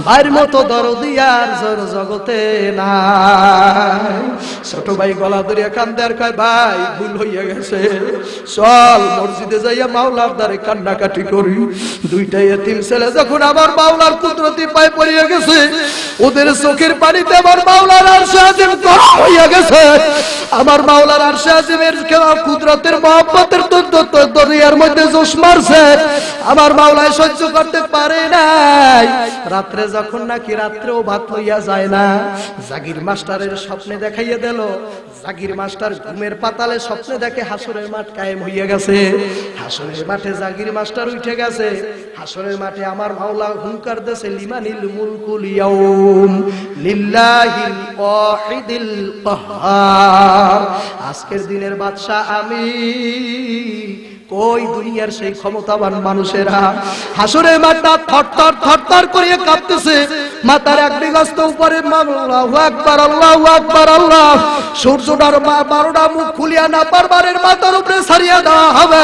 ভাইয়ের মতো দরদি আর জগতে নাই। ছোট ভাই গলা ধরিয়া কান্দে আর কয়, ভাই ভুল হইয়া গেছে, চল মসজিদে যাইয়া মাওলার দ্বারে কান্নাকাটি করি। দুইটা এতিম ছেলে যখন আমার মাওলার কুদরতি পায়ে পড়িয়া গেছে, ওদের চোখের পানিতে আমার মাওলার আরশে আজিম গরম হইয়া গেছে। আমার মাওলার আরশে আজিমের কুদরতের মহব্বতের দরিয়ার মধ্যে জোশ মারছে। আমার মাওলায় সহ্য করতে পারে নাই। রাত্রে যখন নাকি রাত্রেও ভাত লইয়া যায় না, জাগির মাস্টারের স্বপ্নে দেখাইয়া দিল। জাগির মাস্টার ঘুমের পাতালে স্বপ্নে দেখে হাসরের মাঠ কায়েম হইয়া গেছে। হাসরের মাঠে জাগির মাস্টার উঠে গেছে। হাসরের মাঠে আমার মাওলা হুঙ্কার দেছে, লিমানিল মুলকুল ইয়াউম লিল্লাহিল ওয়াহিদিল কাহ্হার। আজকের দিনের বাদশা আমি। কই দুনিয়ার সেই ক্ষমতাবান মানুষেরা? হাসরের মাঠটা থরথর থরথর করিয়া কাঁপতেছে। মাথার এক বিগস্ত উপরে আল্লাহু আকবার, আল্লাহু আকবার, আল্লাহ। সূর্যটার 12টা মুখ খুলিয়া নাপারমানের মাথার উপরে ছাড়িয়া দেওয়া হবে।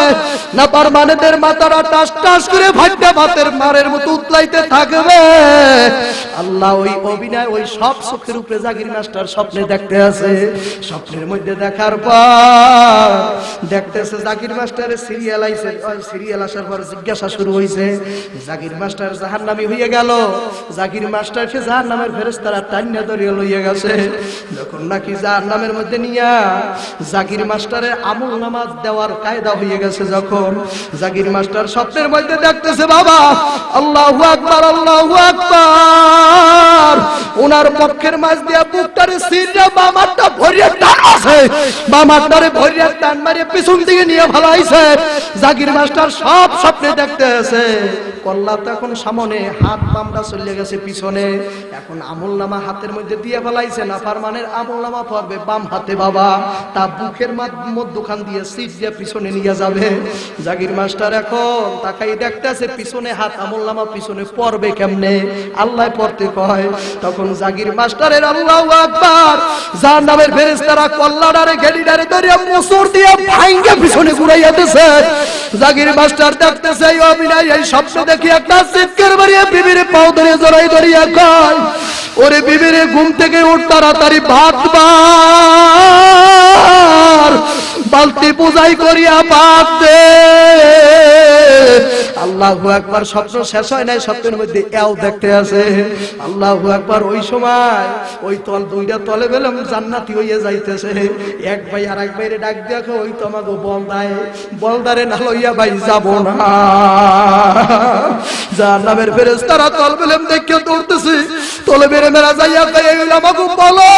নাপারমানেদের মাথাটা টাস টাস করে ভাইটা ভাতের মারের মতো উতলাইতে থাকবে। আল্লাহ ওই অভিনয় ওই সব চোখের উপরে জাগির মাস্টার স্বপ্নে দেখতে আছে। স্বপ্নের মধ্যে দেখার পর দেখতেছে জাগির মাস্টারের সিরিয়াল আইছে। সিরিয়াল আসার পর জিজ্ঞাসা শুরু হইছে, জাগির মাস্টার জাহান্নামী হইয়া গেল। জাগির মাস্টারকে জাহান্নামের ফেরেশতারা টাইনা ধরিয়া লইয়া গেছে। যখন নাকি জাহান্নামের মধ্যে নিয়া জাগির মাস্টারের আমল নামাজ দেওয়ার কায়দা হইয়া গেছে, যখন জাগির মাস্টার স্বপ্নের মধ্যে দেখতেছে বাবা আল্লাহু আকবার, আল্লাহু আকবার, ওনার পক্ষের মাঝ দিয়া বুকটারে সিরিয়া বামারটা ভরিয়া টান আছে, বামারটারে ভরিয়া টান মারিয়া পিছন দিকে নিয়ে ফেলাইছে। জাগির মাস্টার সব স্বপ্নে দেখতে আছে। কল্লা তো এখন সামনে, হাত বামটা চলে গেছে পিছনে। এখন আমলনামা হাতের মধ্যে দিয়ে ফেলাইছে। নাফরমানের আমলনামা পড়বে বাম হাতে বাবা, তা বুকের মধ্যখান দিয়ে সিট দিয়ে পিছনে নিয়ে যাবে। জাগির মাস্টার এখন তাকাই দেখতেছে পিছনে হাত, আমলনামা পিছনে পড়বে কেমনে, আল্লাহ পড়তে কয়। তখন জাগির মাস্টারের আল্লাহু আকবার, জাহান্নামের ফেরেশতারা কল্লাডারে গেলিডারে ধরিয়া মোচড় দিয়ে ভাঙ্গে পিছনে ঘুরাইয়া দিছে। জাগির মাস্টার দেখতেছে এই অভিনয়, এই স্বপ্ন দেখি একটা চিৎকার মারিয়া বিবির পাও ধরে জড়াই ধরিয়া কয়, ওরে বিবিরে ঘুম থেকে উঠ, তাড়াতাড়ি ভাত বার, বালতি পূজাই করিয়া ভাত দে। আল্লাহু আকবার। স্বপ্ন শেষ হয় নাই, স্বপ্নের মধ্যে এও দেখতে আছে। আল্লাহু আকবার। ওই সময় ওই তল দুইটা তলে বেলাম জান্নাতি হইয়া যাইতেছে। এক ভাই আর এক ভাইরে ডাক দেখো, ওই তো আমাকে বলদারে না লইয়া ভাই যাব না। জাহান্নামের ফেরেশতারা তলবেলেম দেখে দৌড়তেছে, তলবেলে মেরা যাইয়া কই আমাকে বলো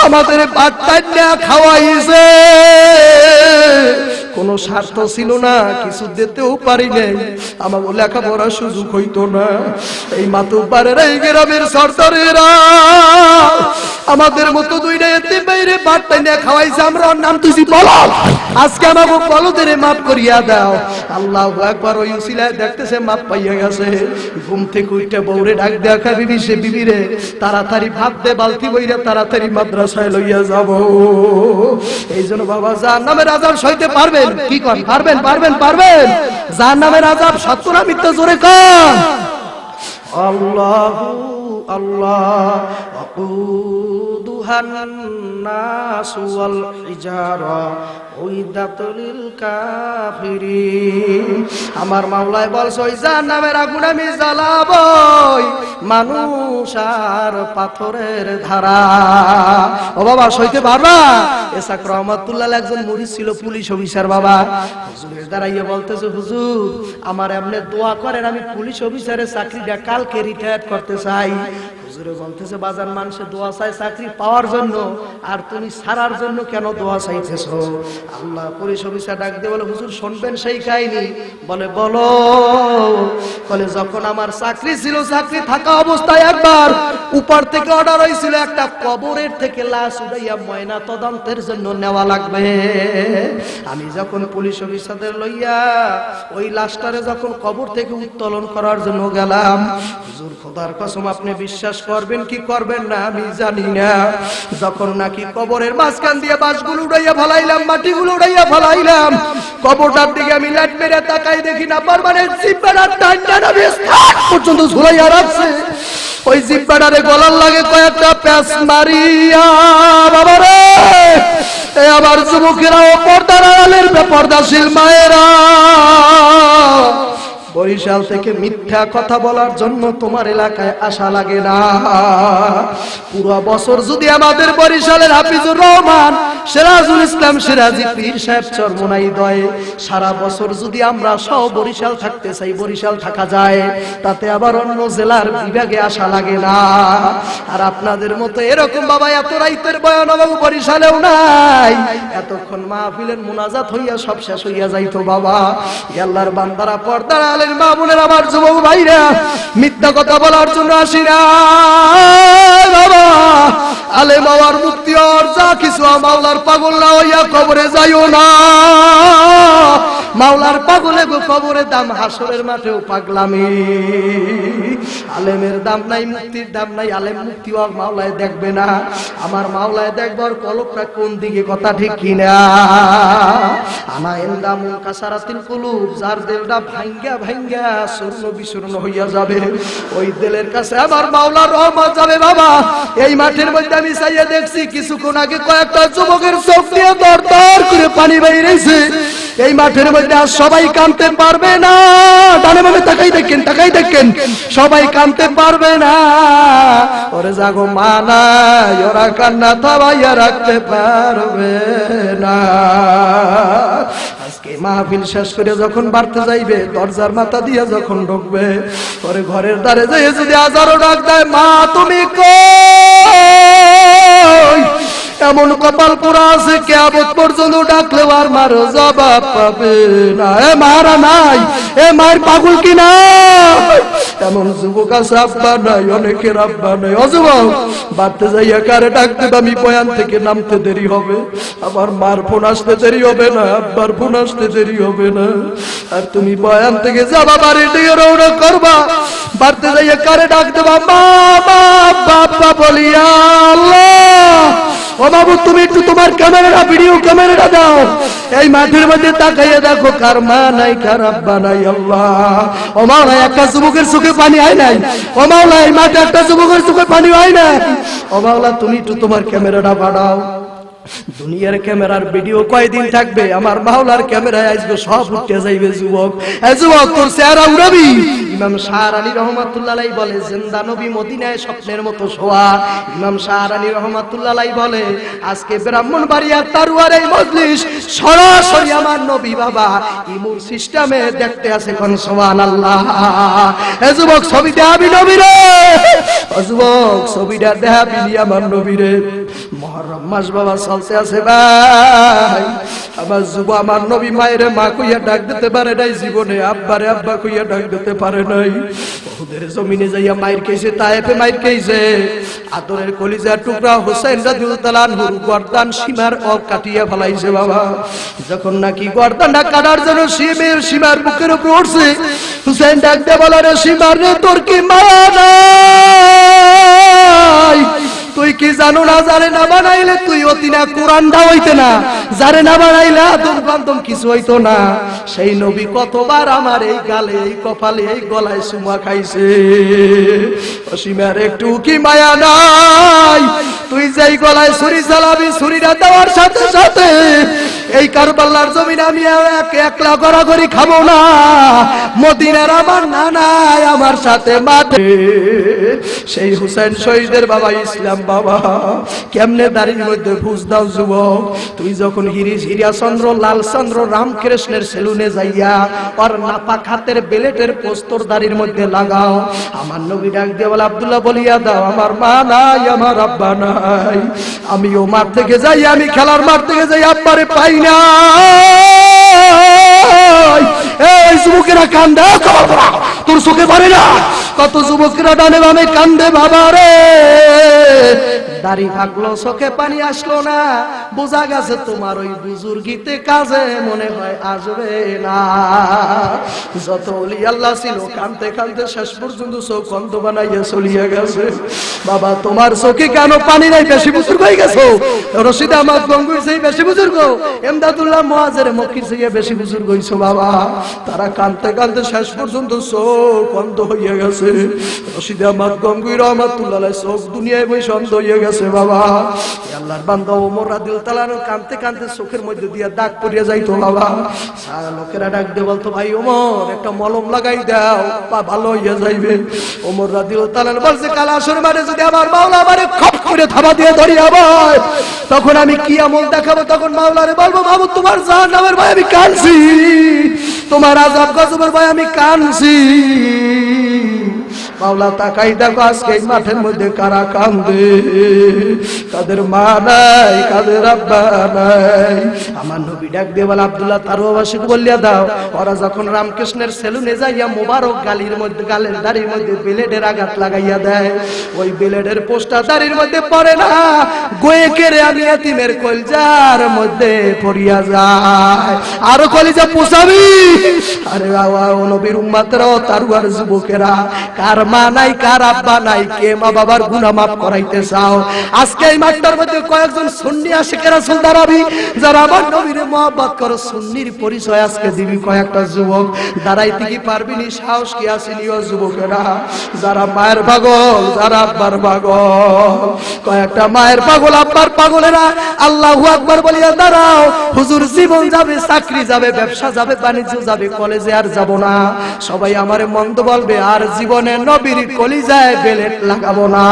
আমাদের বাট্টা খাওয়াইছে, কোন স্বার্থ ছিল না, কিছু দিতেও পারি নাই, আমাকে লেখাপড়ার সুযোগ হইতো না। এই মাতুব্বারের এই গ্রামের সরদারেরা আমাদের মতো দুইটা এতে বাইরে বাট্টা নিয়ে খাওয়াইছে, আমরা ওর নাম তুই বলো, আজকে আমাকে বলদের মাফ করিয়া দাও। আল্লাহু আকবার। ওই উসিলায় দেখতেছে মাপ পাইয়া গেছে, ঘুম থেকে উঠে বউরে ডাক দেখা, বিবি সে বিবিরে তাড়াতাড়ি ভাত দে, বালতি বইরা তাড়াতাড়ি মাদ্রাসায় লইয়া যাব। এই জন্য বাবা জাহান্নামের আযাব সইতে পারবেন কি কর, পারবেন পারবেন পারবেন? জাহান্নামের আযাব সত্য না মিথ্যা জোরে কর। আল্লাহু আল্লাহ ওয়াকুদুহান নাসু ওয়াল হিজারা উইদাতুল কাফিরিন। আমার মাওলায় বলছে ওই জাহান্নামের আগুন আমি জ্বালাবই মানুষ আর পাথরের ধারা। ও বাবা সইতে পারবা? এসাক রহমাতুল্লাহ একজন মুরিদ ছিল, পুলিশ অফিসার। বাবা হুজুরের দাঁড়াইয়া বলতেছে, হুজুর আমার এমনি দোয়া করেন, আমি পুলিশ অফিসারের চাকরিটা কালকে রিটায়ার করতে চাই। হুজুরে বলতেছে, বাজান মানুষে দোয়া চায় চাকরি পাওয়ার জন্য, আর তুমি ছাড়ার জন্য কেন দোয়া চাইতেছো? আল্লাহ পুলিশ অফিসার ডাক দিয়ে বলে, হুজুর শুনবেন সেই কাহিনী? বলে বলো। বলে যখন আমার চাকরি ছিল, চাকরি থাকা অবস্থায় একবার উপর থেকে অর্ডার হয়েছিল একটা কবরের থেকে লাশ উঠাইয়া ময়না তদন্তের জন্য নেওয়া লাগবে। আমি যখন পুলিশ অফিসারদের লইয়া ওই লাশটারে যখন কবর থেকে উত্তোলন করার জন্য গেলাম, হুজুর খোদার কসম আপনি বিশ্বাস করবেন কি করবেন না আমি জানি না, যখন নাকি কবরের মাঝখান দিয়ে বাঁশগুলো উড়াইয়া ফেলাইলাম, মাটিগুলো উড়াইয়া ফেলাইলাম, কবরটার দিকে আমি লাইট মেরে তাকাই, দেখি না পারমানেন্ট জিব্বাটা টাইনা না বিস্তার পর্যন্ত ঝুলাইয়া রাখছে। ওই জিব্বাটারে গলার লাগে কয়েকটা প্যাঁচ মারিয়া। বাবারে এই আবার যুবকেরা ও পর্দার আড়ালের বেপর্দাশীল মায়েরা, বরিশাল থেকে মিথ্যা কথা বলার জন্য তোমার এলাকায় আসা লাগে না। পুরো বছর যদি আমাদের বরিশালের হাফিজুর রহমান, সিরাজুল ইসলাম সিরাজি পীর সাহেব চরমোনাই দয়ে সারা বছর যদি আমরা সব বরিশাল থাকতে চাই, বরিশাল থাকা যায়, তাতে আবার অন্য জেলার বিভাগে আসা লাগে না। আর আপনাদের মতো এরকম বাবা এত রাইতের বয়ান বাবু বরিশালেও নাই, এতক্ষণ মাহফিলের মুনাজাত হইয়া সব শেষ হইয়া যাইতো। বাবা আল্লাহর বান্দারা, পর্দার মা বোনের, আমার যুবক ভাইরা, মিথ্যা কথা বলার জন্য আসি না বাবা। আলেম হওয়ার মুক্তি আর যা কিছু, মাওলার পাগল না হইয়া কবরে যাইও না। মাওলার পাগলে গো কবরে দাম, হাসরের মাঠেও পাগলামি। আলেমের দাম নাই, মুক্তির দাম নাই, আলেম মুক্তি আর মাওলায় দেখবে না। আমার মাওলায় দেখবার কলকটা কোন দিকে, কথা ঠিক কিনা? আনা ইনদামুল কাসারাতিল কুলুব, যার দিলটা ভাঙ্গা ভাঙ্গা শূন্য বিশূন্য হইয়া যাবে, ওই দিলের কাছে আমার মাওলার রহমত যাবে। বাবা এই মাঠের মধ্যে আমি চাইয়া দেখছি, কিছুক্ষণ আগে কয়েকটা যুবকের চোখ দিয়ে দর দর করে পানি বাইরেছে। এই মাঠের মধ্যে আর সবাই কাঁদতে পারবে না। ডানে বামে তাকাই দেখেন, তাকাই দেখেন, সবাই কাঁদতে পারবে না। ওরে জাগো মানা, ওরা কান্না থামাইয়া রাখতে পারবে না। আজকে মাহফিল শেষ করে যখন বাড়তে যাইবে, দরজার মাথা দিয়ে যখন ঢুকবে, ওরে ঘরের দ্বারে যেয়ে যদি হাজারো ডাক দেয়, মা তুমি কই, এমন কপাল পোড়া আছে কিয়ামত পর্যন্ত ডাকলেও আর মার জবাব পাবে না। এ মারা নাই, এ মায়ের পাগল কি না? এমন যুবক আছে আব্বা নাই, অনেকের আব্বা নাই। অযুবক বাড়তে যাইয়া কারে ডাকতে, আমি বয়ান থেকে নামতে দেরি হবে, আমার মার ফোন আসতে দেরি হবে না, আব্বার ফোন আসতে দেরি হবে না, আর তুমি বয়ান থেকে যাবা বাড়ি দিয়ে রওনা করবা, বাড়তে যাইয়া কারে ডাক দেবা, মা মা বাবা বলিয়া আল্লাহ। ও বাবু তুমি একটু তোমার ক্যামেরাটা, ভিডিও ক্যামেরাটা দাও, এই মাঠের মধ্যে তাকাইয়া দেখো কার মা নাই, কার আব্বা নাই। আল্লাহ ও মাওলা, একটা যুবকের চোখে পানি হয় নাই। ও মাওলা এই মাঠে একটা যুবকের চোখে পানি হয় নাই। ও মাওলা তুমি একটু তোমার ক্যামেরাটা বাড়াও। দুনিয়ার ক্যামেরার ভিডিও কয়দিন থাকবে? আমার মাওলার ক্যামেরায় আসবে, সব উঠে যাইবে। যুবক, এই যুবক তোর চেহারা উড়াবি, ইমাম শাহরানী রহমাতুল্লাহ আলাইহি বলে জিন্দা নবী মদিনায় স্বপ্নের মতো শোয়া। ইমাম শাহরানী রহমাতুল্লাহ আলাইহি বলে আজকে ব্রাহ্মণবাড়িয়ার তারুয়ার এই মজলিস সরাসরি আমার নবী বাবা ইমুর সিস্টেমে দেখতে আছে। কোন সুবহানাল্লাহ। এ যুবক ছবি দেখাবি নবীরে, ও যুবক ছবিটা দেখাবি আমার নবীরে। মুহররম মাস বাবা চলতে আছে ভাই, আমার যুব আমার নবী মায়ের মা কইয়া ডাক দিতে পারে নাই জীবনে, আব্বারে আব্বা কইয়া ডাক দিতে পারে নাই। ওদের জমিনে যাইয়া মায়ের কেছে, তায়েফে মায়ের কেছে। আদরের কলিজার টুকরা হোসেন রাদিয়াল্লাহু তাআলা আনহুর গর্দান সীমার কাটিয়া ফেলাইছে বাবা। যখন নাকি গর্দানটা কাটার জন্য সীমার বুকের উপর উঠছে, হোসেন ডাক দিয়ে বলে রে সীমার রে তোর কি মায়া নাই? তুই কি জানো না যারে না বানাইলে তুই অতি না কোরআনটা হইতে না, যারে না বানাইলে আদম বান্দম কিছু হইতো না। সেই নবী কতবার আমার এই গালে এই কপালে এই গলায় চুমা খাইছে। অসীমের একটু কি মায়া নাই? তুই যেই গলায় ছুরি চালাবি, ছুরিটা দেওয়ার সাথে সাথে এই কারবালার জমিন আমি একলা গড়াগড়ি খাবো না। মদিনার আমার নানাই আমার সাথে মাঠে। সেই হুসেন শহীদের বাবা ইসলাম বাবা কেমনে দাড়ির মধ্যে ফুস দাও যুবক। তুই যখন হিরিয়া চন্দ্র লাল চন্দ্র রামকৃষ্ণের সেলুনে যাইয়া আর নাপাক হাতের বেলেটের পোস্তর দাড়ির মধ্যে লাগাও, আমার নবী ডাক দিয়ে বলে আব্দুল্লাহ বলিয়া দাও আমার মা নাই আমার আব্বা নাই। আমিও মাঠ থেকে যাই, আমি খেলার মাঠ থেকে যাই, আব্বারে পাই না। এই যুবকেরা কান্দে, তোর চোখে পড়ে না? কত যুবকেরা ডানে বামে কান্দে বাবা রে। দাড়ি থাকলো চোখে পানি আসলো না, বোঝা গেছে তোমার ওই বুজুর্গিতে কাজে মনে হয় আসবে না। যত ওলি আল্লাহ ছিল কানতে কানতে শেষ পর্যন্ত চোখ অন্ধ বানাইয়া চলিয়া গেছে। বাবা তোমার চোখে কেন পানি নাই? বেশি বুজুর্গ হয়ে গেছো। রশিদ আহমদ গঙ্গুর সেই বেশি বুজুর্গ, এমদাদুল্লাহ মুআজ্জের মক্কির থেকে বেশি বুজুর্গ হইছো বাবা। তারা কানতে কানতে শেষ পর্যন্ত চোখ অন্ধ হইয়া গেছে। রশিদ আহমদ গঙ্গুর রহমাতুল্লাহ আলাইহি চোখ দুনিয়ায় বসে অন্ধ হইয়া গেছে বাবা। আল্লাহর বান্দা ওমর রাদিয়াল্লাহু তাআলা কানতে কানতে চোখের মধ্যে দিয়া দাগ পড়িয়া যাইতো বাবা। সারা লোকেরা ডাক দিয়ে বলতো ভাই ওমর একটা মলম লাগাই দাও, পা ভালো হইয়া যাইবে। ওমর রাদিয়াল্লাহু তাআলা বলছে কাল আসর মাঠে যদি আমার মাওলা আমারে খপ করে থাবা দিয়ে ধরিয়া আবার তখন আমি কি আমল দেখাবো? তখন মাওলারে বলবো বাবু তোমার জাহান্নামের ভয় আমি কাঁদছি, তোমার আযাব গজবের ভয় আমি কাঁদছি। মাওলা তাকাই দেখো আজকে এই মাঠের মধ্যে কারা কান্দে, কাদের মা নাই, কাদের আব্বা নাই। আমার নবী ডাক দিয়ে বলে আব্দুল্লাহ তারুয়াবাসীকে বলিয়া দাও ওরা যখন রামকৃষ্ণের সেলুনে যাইয়া মোবারক গালের দাড়ির মধ্যে ব্লেডের আঘাত লাগাইয়া দেয়, ওই ব্লেডের পোস্টটা দাড়ির মধ্যে পড়ে না, গয়ে কেড়ে আমি এতিমের কলজার মধ্যে পড়িয়া যায়। আরো কলিজা পোষাবি? আরে বাবা ও নবীর উম্মতেরাও তারুয়ার যুবকেরা কার মা নাই, কার আব্বা নাই, কে মা বাবার গুনাহ মাফ করাইতে চাও? আজকে এই মাঠটার মধ্যে কয়েকজন সুন্নি আশিকে রাসূল দাঁড়াবি, যারা আমার নবীর মহব্বত করে, সুন্নির পরিচয় আজকে দিবি। কয়েকটা যুবক দাঁড়াইতে কি পারবি নি? সাহস কি আসেনি ও যুবকেরা? যারা মায়ের পাগল, যারা আব্বার পাগল, কয়েকটা মায়ের পাগল আব্বার পাগলেরা আল্লাহু আকবার বলিয়া দাঁড়াও। হুজুর জীবন যাবে, চাকরি যাবে, ব্যবসা যাবে, বাণিজ্য যাবে, কলেজে আর যাব না। সবাই আমারে মন্দ বলবে, আর জীবনে নবীর কলিজায় বেলেট লাগাবো না।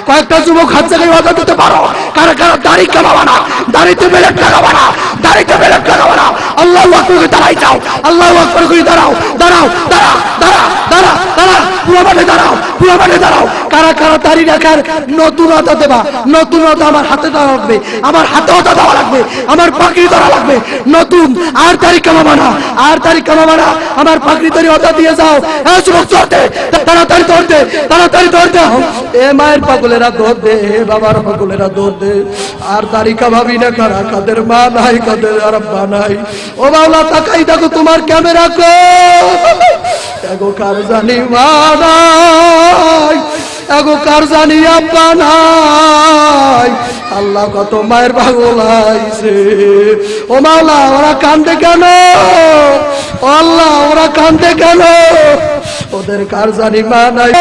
কয়েকটা যুবক হাত জায়গায় ওয়াদা দিতে পারো, কারা কারা দাড়ি কামাবো না, দাড়িতে বেলেট লাগাবো না, দাড়িতে বেলেট লাগাবো না। আল্লাহু আকবার করে দাঁড়াই যাও, আল্লাহু আকবার করে দাঁড়াও, দাঁড়াও, দাঁড়া দাঁড়া দাঁড়া দাঁড়া, পুরো মাঠে দাঁড়াও, পুরো মাঠে দাঁড়াও। কারা কারা দাড়ি রাখার নতুনতা দেবা? নতুনতা আমার হাতে দেওয়া লাগবে, আমার হাতে ওটা দেওয়া লাগবে, আমার পাগড়ি ধরা লাগবে নতুন। আর দাড়ি কামাবো না, আর দাড়ি কামাবো না, আমার পাগড়ি ধরে ওটা দিয়ে যাও। এই যুবক চলতে, তাড়াতাড়ি দৌড়তে, তাড়াতাড়ি দৌড়তে। এ মায়ের পাগলেরা দৌড় দে, এ বাবার পাগলেরা দৌড় দে। আর দাড়ি কামাবি না কারা? কাদের মা নাই, কাদের আর আব্বা নাই। ও মাওলা তাকাই দেখো তোমার ক্যামেরা কো এগো কার জানি মা নাই, এগো কার জানি আব্বা নাই। আল্লাহ কত মায়ের পাগল আইছে। ও মাওলা ওরা কান্দে কেন? ও আল্লাহ ওরা কান্দে কেন? ওদের কার জানি মা নাই।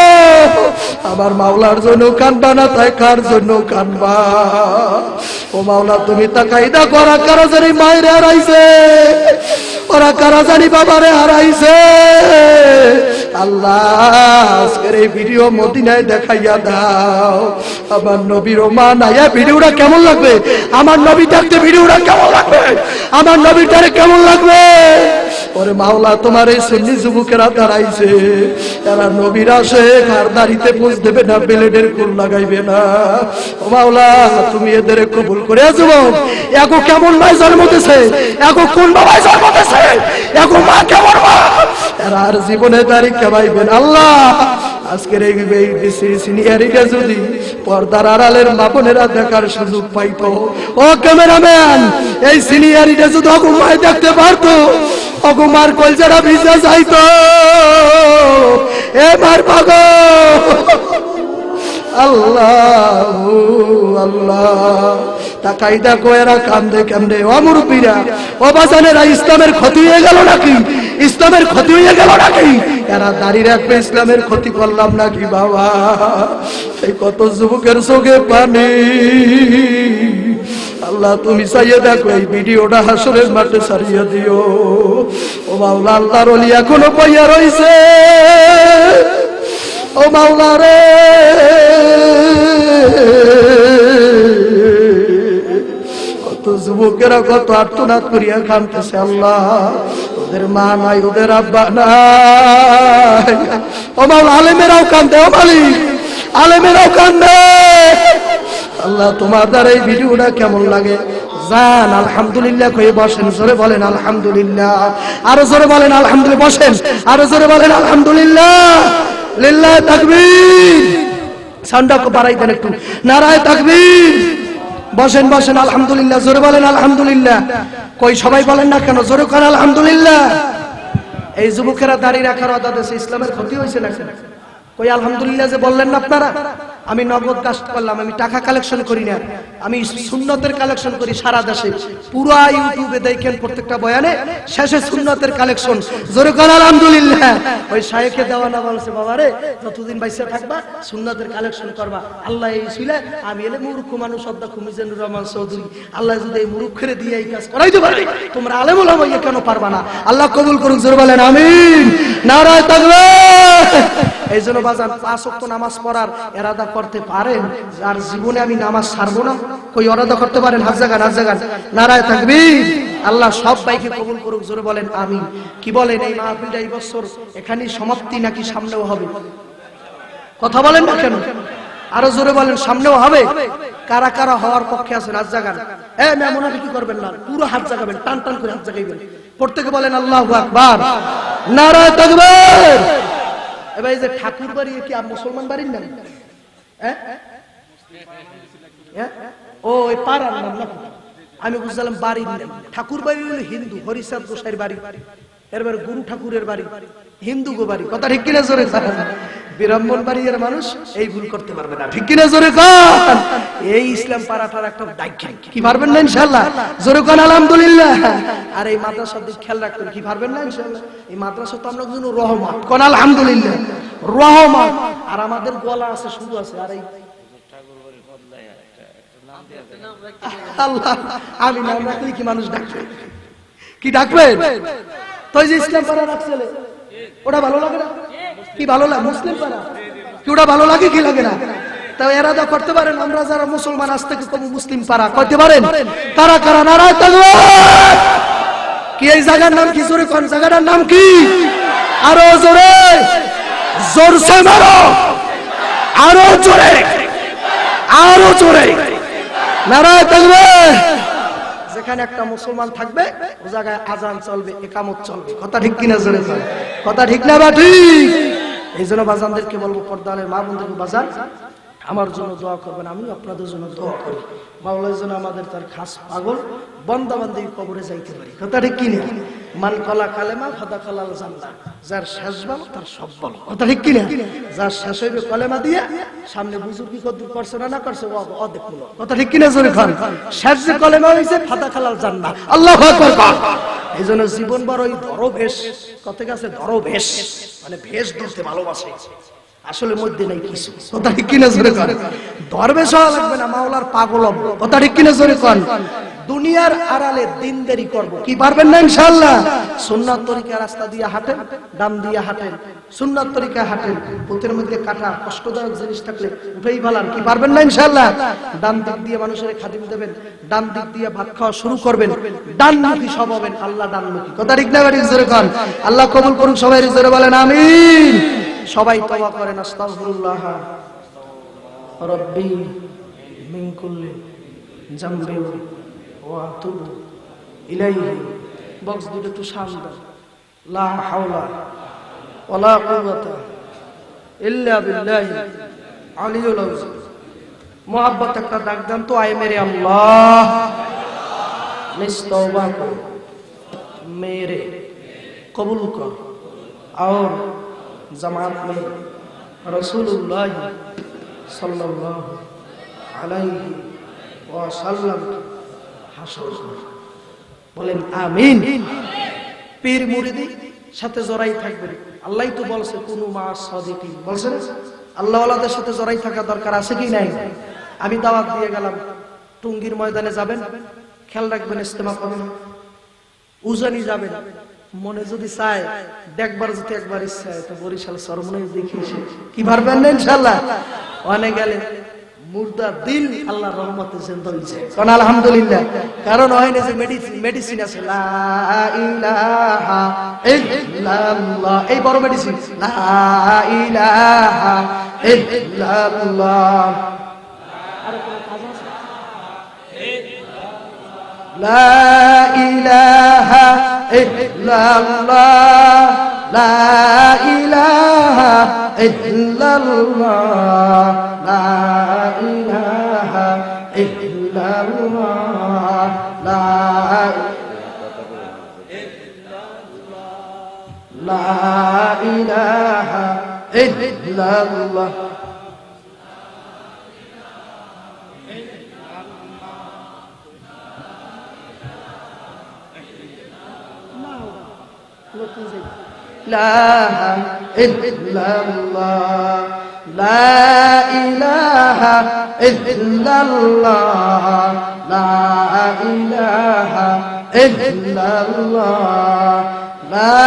আমার মাওলার জন্য কানবা না, তাই কার জন্য কানবা? ও মাওলা তুমি তাকাই দেখো ওরা কারা জানি মায়ের হারাইছে, ওরা কারা জানি বাবারে হারাইছে। আল্লাহ আজকের এই ভিডিও মদিনায় দেখাইয়া দাও। আমার নবীর মা নাইয়া ভিডিওটা কেমন লাগবে? আমার নবী দেখতে ভিডিওটা কেমন লাগবে? আমার নবীটারে কেমন লাগবে? ওরে মাওলা, তোমার এই সুন্নি যুবকেরা দাঁড়াইছে, এরা নবীর আসে কার দাড়িতে পোঁছ দেবে না, ব্লেডের কুল লাগাইবে না। ও মাওলা, তুমি এদের কবুল করে যুবক। এগো কেমন মায় জন্মতেছে, এগো কোন বাবায় জন্মতেছে, এগো মা কেমন মা, এরা আর জীবনে দাড়ি কামাইবেন। আল্লাহ আজকের এই সিনিয়রিটা যদি পর্দার আড়ালের মাপনেরা দেখার সুযোগ পাইতো, ও ক্যামেরাম্যান, এই সিনিয়রিটা যদি অগুমায় দেখতে পারতো, অগুমার কলজারা ভিজা যাইতো। এ মার পাগল, আল্লাহ আল্লাহ, তাকাই দেখো এরা কান্দে কেমনে। ও মুরব্বীরা, ও বাজানেরা, ইসলামের ক্ষতি হয়ে গেল নাকি? ইসলামের ক্ষতি হয়ে গেল নাকি? এরা দাঁড়িয়ে রাখবে, ইসলামের ক্ষতি করলাম নাকি বাবা? এই কত যুবকের চোখে পানি। আল্লাহ তুমি চাইয়ে দেখো এই ভিডিওটা হাসরের মাঠে ছাড়িয়ে দিও। ও মাওলা, আল্লাহর ওলি এখনো পাইয়া রইছে। ও মাওলা রে, কত যুবকেরা কত আর্তনাদ করিয়া কাঁদতেছে। আল্লাহ, ওদের মা নাই, ওদের আব্বা নাই। ও মাওলা, আলেমেরাও কান্দে, ও মালিক, আলেমেরাও কান্দে। আল্লাহ, তোমার দ্বারা এই ভিডিওটা কেমন লাগে জান। আলহামদুলিল্লাহ কয়ে বসেন, জোরে বলেন আলহামদুলিল্লাহ, আরো জোরে বলেন আলহামদুলিল্লাহ, বসেন, আরো জোরে বলেন আলহামদুলিল্লাহ। লিল্লাহ তাকবীর, সাউন্ডটা বাড়াই দেন একটু, নারায়ে তাকবীর। বসেন বসেন, আলহামদুলিল্লাহ, জোরে বলেন আলহামদুলিল্লাহ। কই সবাই বলেন না কেন? জোরে করেন আলহামদুলিল্লাহ। এই যুবকেরা দাঁড়িয়ে রাখার আদত আছে, ইসলামের ক্ষতি হয়েছে না? কই আলহামদুলিল্লাহ যে বললেন না আপনারা? আমি নগদ কাজ করলাম, আমি টাকা কালেকশন করি না, আমি সুন্নতের কালেকশন করি সারা দেশে। পুরো ইউটিউবে দেখেন প্রত্যেকটা বয়ানে শেষে সুন্নতের কালেকশন। জোরে করে আলহামদুলিল্লাহ। ওই শায়েখে দেওয়ানা বলছে, বাবা রে যতদিন বাইসা থাকবা সুন্নতের কালেকশন করবা। আল্লাহ এই ছিলে, আমি এলে মূর্খ মানুষ অদ্দা মিজানুর রহমান চৌধুরী, আল্লাহ যদি এই মুরুক্ষেরে দিয়ে এই কাজ করাইতে পারে, তোমরা আলেম ওলামা ইয়ে কেন পারবা না? আল্লাহ কবুল করুন, জোরে বলেন আমিন, নারায়ে তাকবীর। এই জন্য বাজান 5 ওয়াক্ত নামাজ পড়ার এরাদা করতে পারেন? আর জীবনে আমি নামাজ ছাড়বো না, কই এরাদা করতে পারেন? হাত জাগান, হাত জাগান, নারায়ে তাকবীর। আল্লাহ সব ভাইকে কবুল করুক, জোরে বলেন আমিন। কি বলেন, এই মাহফিলটা এই বছর এখানেই সমাপ্তি নাকি সামনেও হবে? কথা বলেন না কেন? আরো জোরে বলেন, সামনেও হবে? কারা কারা হওয়ার পক্ষে আছেন হাত জাগান। মুনাফিকি করবেন না, পুরো হাত জাগাবেন, টান টান করে হাত জাগাইবেন। প্রত্যেকে বলেন আল্লাহু আকবার, নারায়ে তাকবীর। এবার এই যে ঠাকুর বাড়ি কি মুসলমান বাড়ির নাম? ও এই পাড়ার নাম নাকি? আমি বুঝলাম বাড়ির নাম। ঠাকুর বাড়ি হলো হিন্দু, হরিচাঁদ গোসাইয়ের বাড়ি, এরবার গুরু ঠাকুরের বাড়ি, হিন্দু গো বাড়ি। কথা ঠিক কিনা জোরে কান? বিরাম্বন বাড়ির মানুষ এই ভুল করতে পারবে না, ঠিক কিনা জোরে কান? এই ইসলাম পাড়াটার একটা দায়িত্ব, কি পারবেন না ইনশাআল্লাহ? জোরে কান আলহামদুলিল্লাহ। আর এই মাদ্রাসার দিক খেয়াল রাখবেন, কি পারবেন না ইনশাআল্লাহ? এই মাদ্রাসা তো আমরা জন্য রহমত, কোন আলহামদুলিল্লাহ, রহমত। আর আমাদের গলা আছে, শুরু আছে। আর এই আল্লাহ, আমি নাম রাখলে কি মানুষ ডাকবে? কি ডাকবেন? তো যে ইসলাম পাড়া রাখছে, ওটা ভালো লাগে না? কি ভালো লাগে? মুসলিম পাড়া কি ওটা ভালো লাগে? কি লাগে না? তাও এরাদা করতে পারেন, আমরা যারা মুসলমান আজ থেকে কম মুসলিম পাড়া করতে পারেন? কারা কারা নারায়ে তাকবীর। কি এই জায়গার নাম কি? জোরে কোন জায়গাটার নাম কি? আরো জোরে, জোরসে মারো, আরো জোরে, আরো জোরে, নারায়ে তাকবীর। যেখানে একটা মুসলমান থাকবে ও জায়গায় আজান চলবে, ইকামত চলবে। কথা ঠিক কিনা জোরে বলেন? কথা ঠিক না বা ঠিক? এই জন্য বাজানদেরকে বলবো, পর্দালের মা বোনদেরকে, বাজান আমার জন্য দোয়া করবেন, আমি আপনাদের জন্য দোয়া করি। মাওলার জন্য আমাদের তার খাস পাগল বান্দা বান্দি কবরে যাইতে পারি। কথা ঠিক কিনা? মান কলা কালেমা ফাদা কালাল জান্নাহ, যার শেষ বলো তার সব বলো। কথা ঠিক কিনা? যার শেষ হইবে কলেমা দিয়ে, সামনে বুজুর্গি কদ্দুর করছে না করছে ও দেখলো। কথা ঠিক কিনা জোরে খান? শেষ যে কলেমা হইছে ফাদা কালাল জান্নাহ। আল্লাহু আকবার। এই জন্য জীবন বড়ই দরবেশ, কত গেছে দরবেশ, মানে ভেষ ধরতে ভালোবাসে, আসলে মধ্যে নাই কিছু। কথা ঠিক কিনা জোরে কর? দরবেশ হওয়া লাগবে না, মাওলার পাগল হবো। কথা ঠিক কিনা জোরে কর? দুনিয়ার আড়ালে দিনদারি করব। কি পারবেন না ইনশাআল্লাহ? সুন্নাত তরিকা রাস্তা দিয়ে হাঁটেন, ডান দিয়ে হাঁটেন, সুন্নাত তরিকা হাঁটেন, পথের মধ্যে কাটা কষ্টদায়ক জিনিস থাকলে উঠেই ফেলান। কি পারবেন না ইনশাআল্লাহ? ডান দিক দিয়ে মানুষের খাদিম দেবেন, ডান দিক দিয়ে ভাত খাওয়া শুরু করবেন, ডানমুখী সব হবেন। আল্লাহ ডানমুখী, কথা ঠিক না বাড়ি জোরে কন। আল্লাহ কবুল করুন, সবাই জোরে বলেন আমিন। সবাই তওবা করেন, আস্তাগফিরুল্লাহ রব্বি মিন কুল্লি জামবি ওয়া আতুবু ইলাইহি। বক্স দুটো একটু শান্ত। লা হাওলা ওয়ালা কুওয়াতা ইল্লা বিল্লাহি আলিয়ুল আযীম। মোহাব্বত একটা ডাক দেন তো, আয় মেরে আল্লাহ নিস্তওবা কো मेरे कबूल कर और जमात में रसूलुल्लाह सल्लल्लाहु अलैहि वसल्लम हासिल कर। বলেন আমিন। পীর মুরিদি সাথে জড়াই থাকবেন। আল্লাহই তো বলছে কুনু মা সাদিকিন, বলছেন আল্লাহ ওয়ালাদের সাথে জড়াই থাকা দরকার আছে কি নাই? আমি দাওয়াত দিয়ে গেলাম, টুঙ্গির ময়দানে যাবেন, খেয়াল রাখবেন ইজতেমা করবেন, উজানি যাবেন। মনে যদি চায় দেখবার, যদি একবার ইচ্ছা হয় তো বরিশাল সরমনে দেখিয়েছে। কি পারবেন না ইনশাআল্লাহ? অনেক গেলে মুর্দা দিল আল্লাহর রহমতে জিন্দা হইছে, কারণ আলহামদুলিল্লাহ। কারণ হয় না যে মেডিসিন আছে, লা ইলাহা ইল্লাল্লাহ, এই বড় মেডিসিন, লা ইলাহা ইল্লাল্লাহ। আর কোন কাজ আছে? লা ইলাহা ইল্লাল্লাহ, লা ইলাহা ইল্লাল্লাহ, লা ইলাহা ইল্লাল্লাহ, লা ইলাহা ইল্লাল্লাহ। لا إلا الله، لا إله إلا الله، لا إله إلا الله، لا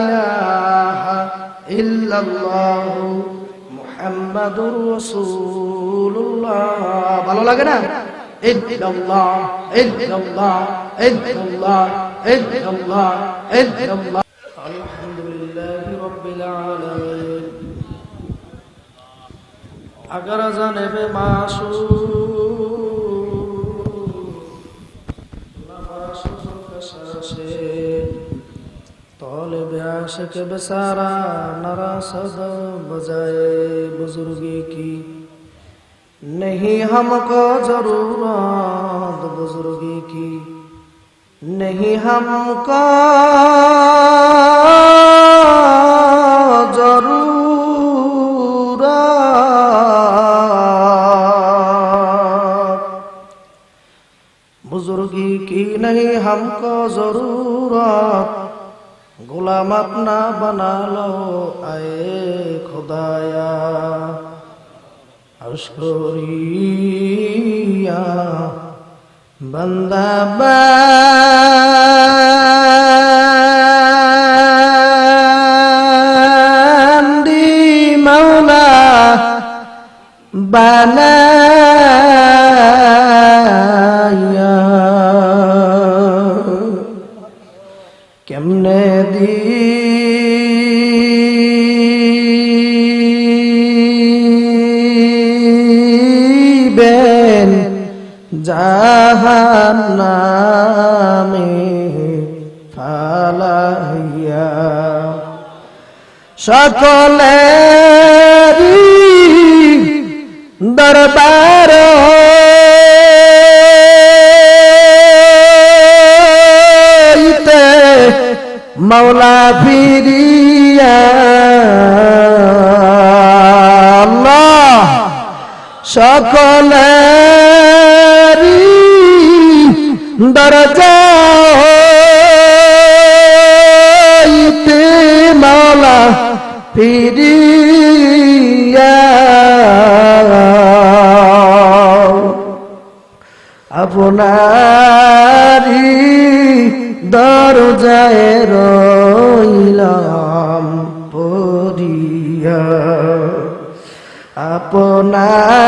إله إلا الله محمد رسول الله। ভালো লাগে না? ইল্লাল্লাহ ইল্লাল্লাহ ইল্লাল্লাহ ইল্লাল্লাহ ইল্লাল্লাহ। আলহামদুলিল্লাহি রাব্বিল আলামিন। अगर जाने बे तौले ब्यास के बेसारा नरा सद बजाए बुजुर्गी की, नहीं हमको जरूरत बुजुर्गी की, नहीं हमको जरूरत बुजुर्गी की, नहीं हमको जरूरत, गुलाम अपना बना लो आए खुदाया। अश्कुरिया बंदा बंदी मौला बनाया, केमने দিবেন জাহান্নামে ফালাইয়া, সকলেরই দরবার হইতে মৌলা ফিরিয়া, আল্লাহ সকলেরই দরজা হইতে মৌলা ফিরিয়া, আপনারি দরজায় রইলাম পড়িয়া, আপনারি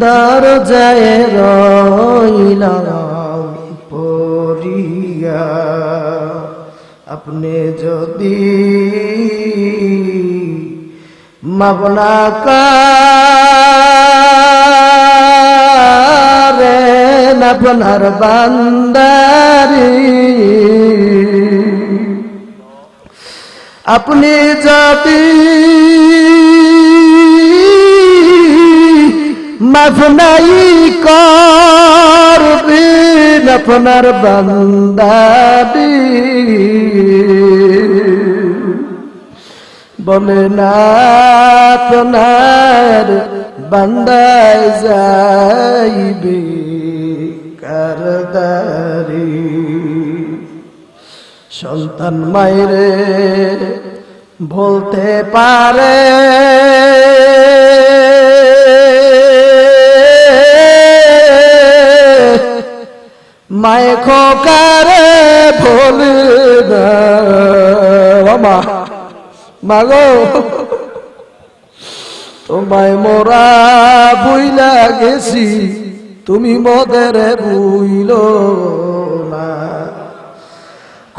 দরজায় রইলাম পড়িয়া। আপনি যদি মাফ না করেন আপনার বান্দারি, আপনি যদি মাফ নাই করবেন আপনার বান্দারি, বলে না আপনার বান্দায় যাইবে কারদারি। সন্তান মায়েরে বলতে পারে মায়ে খোকারে ভোলে না, মা মাগো তোমায় মোরা ভুইলা গেছি, তুমি মোদের ভুইল না।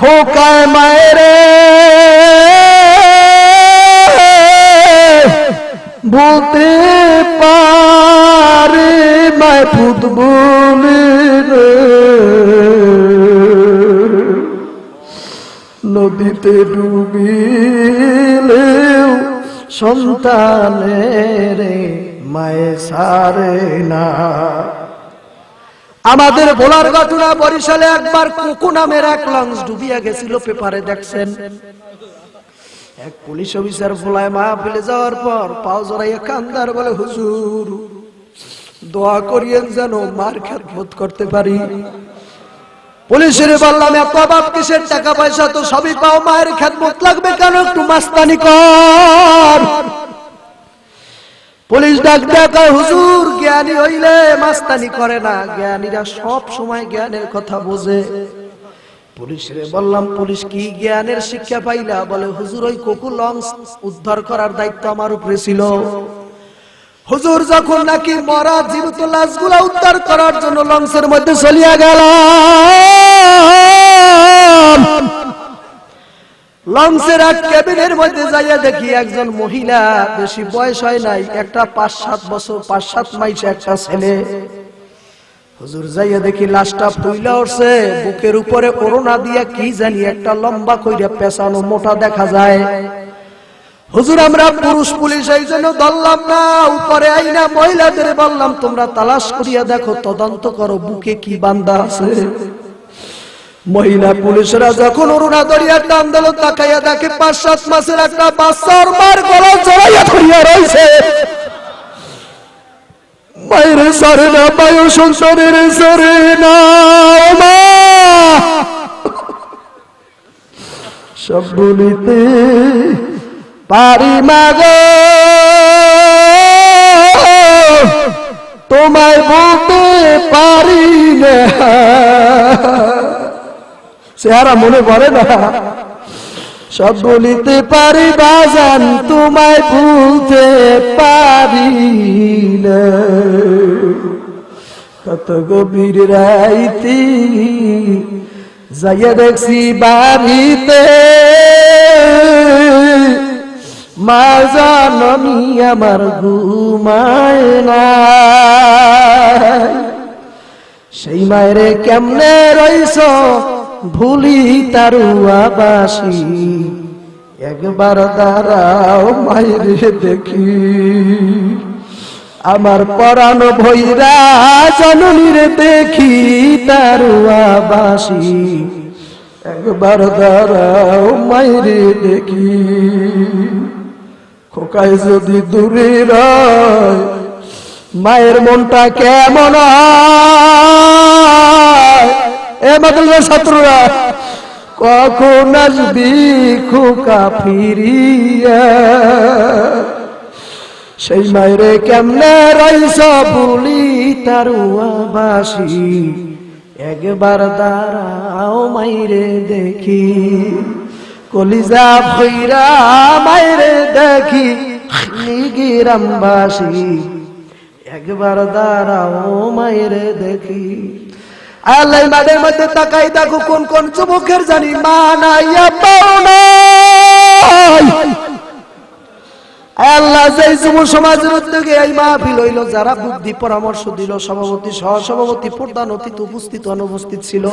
খোকায় মায়েরে বলতে পারে মায় পুত বলে নদীতে ডুবিলেও সন্তানের মায়ে সারে না। আমাদের ভোলার ঘটনা, বরিশালে একবার কুকু নামের এক লঞ্চ ডুবিয়া গেছিল, পেপারে দেখছেন। এক পুলিশ অফিসার ভোলায় মাহফিলে যাওয়ার পর পাও জড়াইয়া কান্দার বলে, হুজুর দোয়া করিয়েন যেন মার খেদমত করতে পারি। পুলিশের বললাম, এত অভাব কিসের? টাকা পয়সা তো সবই পাও, মায়ের খেদমত লাগবে কেন? একটু মাস্তানি কর। পুলিশ ডাক দেয়, হুজুর জ্ঞানী হইলে মাস্তানি করে না, জ্ঞানীরা সব সময় জ্ঞানের কথা বোঝে। পুলিশের বললাম, পুলিশ কি জ্ঞানের শিক্ষা পাইলা? বলে, হুজুর ওই কোকু লঞ্চ উদ্ধার করার দায়িত্ব আমার উপরে ছিল। হুজুর যখন নাকি মরা জীবিত লাশগুলা উদ্ধার করার জন্য লঞ্চের মধ্যে চলিয়া গেল, লঞ্চের এক কেবিনের মধ্যে যাইয়া দেখি একজন মহিলা, বেশি বয়স হয় নাই, একটা 5-7 বছর 5-7 মাস একটা ছেলে। হুজুর যাইয়া দেখি লাশটা ফুইলা উঠছে, বুকের উপরে ওড়না দিয়া কি জানি একটা লম্বা কইরা পেছানো মোটা দেখা যায়। হুজুর আমরা পুরুষ পুলিশ এই জন্য ধরলাম না, উপরে আইনা মহিলাদের বললাম তোমরা তালাশ করিয়া দেখো, তদন্ত করো বুকে কি বান্দা আছে। মহিলা পুলিশরা যখন ওড়না ধরিয়া টান দিল, তাকাইয়া দেখে 5-7 মাসের একটা বাচ্চা ওর মার গলা জড়াইয়া ধরিয়া রয়েছে। মায়ের সরে না, মায়ের সংসারের সরে না, মা সব বলিতে পারি মাগো, তোমায় বলতে পারি না। চেহারা মনে পড়ে না? সব বলিতে পারি বাজান, তোমায় ভুলতে পারি না। কত গভীর রাইতি যাইয়া দেখছি বাড়িতে, মা জাননি আমার ঘুমায় না। সেই মায়েরে কেমনে রইছ ভুলি তারুয়া বাসি, একবার দাঁড়াও মায়েরে দেখি। আমার পরাণ ভৈরা জননীর দেখি তারুয়া বাসি, একবার দাঁড়াও মায়েরে দেখি। খোকায় যদি দূরে রয় মায়ের মনটা কেমন হয়? এ মাদ্রাসার ছাত্ররা কখন আসবি খোকা ফিরিয়া? সেই মায়েরে কেমনে রইছ বলি তারুয়াবাসী, একবার দাঁড়াও মাইরে দেখি, কলিজা ভৈরা মাইরে দেখি গ্রামবাসী, একবার দাঁড়াও মাইরে দেখি। আল্লাহ মাঠের মধ্যে তাকাই দেখো কোন কোন যুবকের জানি মা নাইয়া পাও নাই। আল্লাহ যেই যুব সমাজের উদ্যোগে এই মাহফিল হইল, যারা বুদ্ধি পরামর্শ দিল, সভাপতি সহ সভাপতি প্রধান অতিথি উপস্থিত অনুপস্থিত ছিল,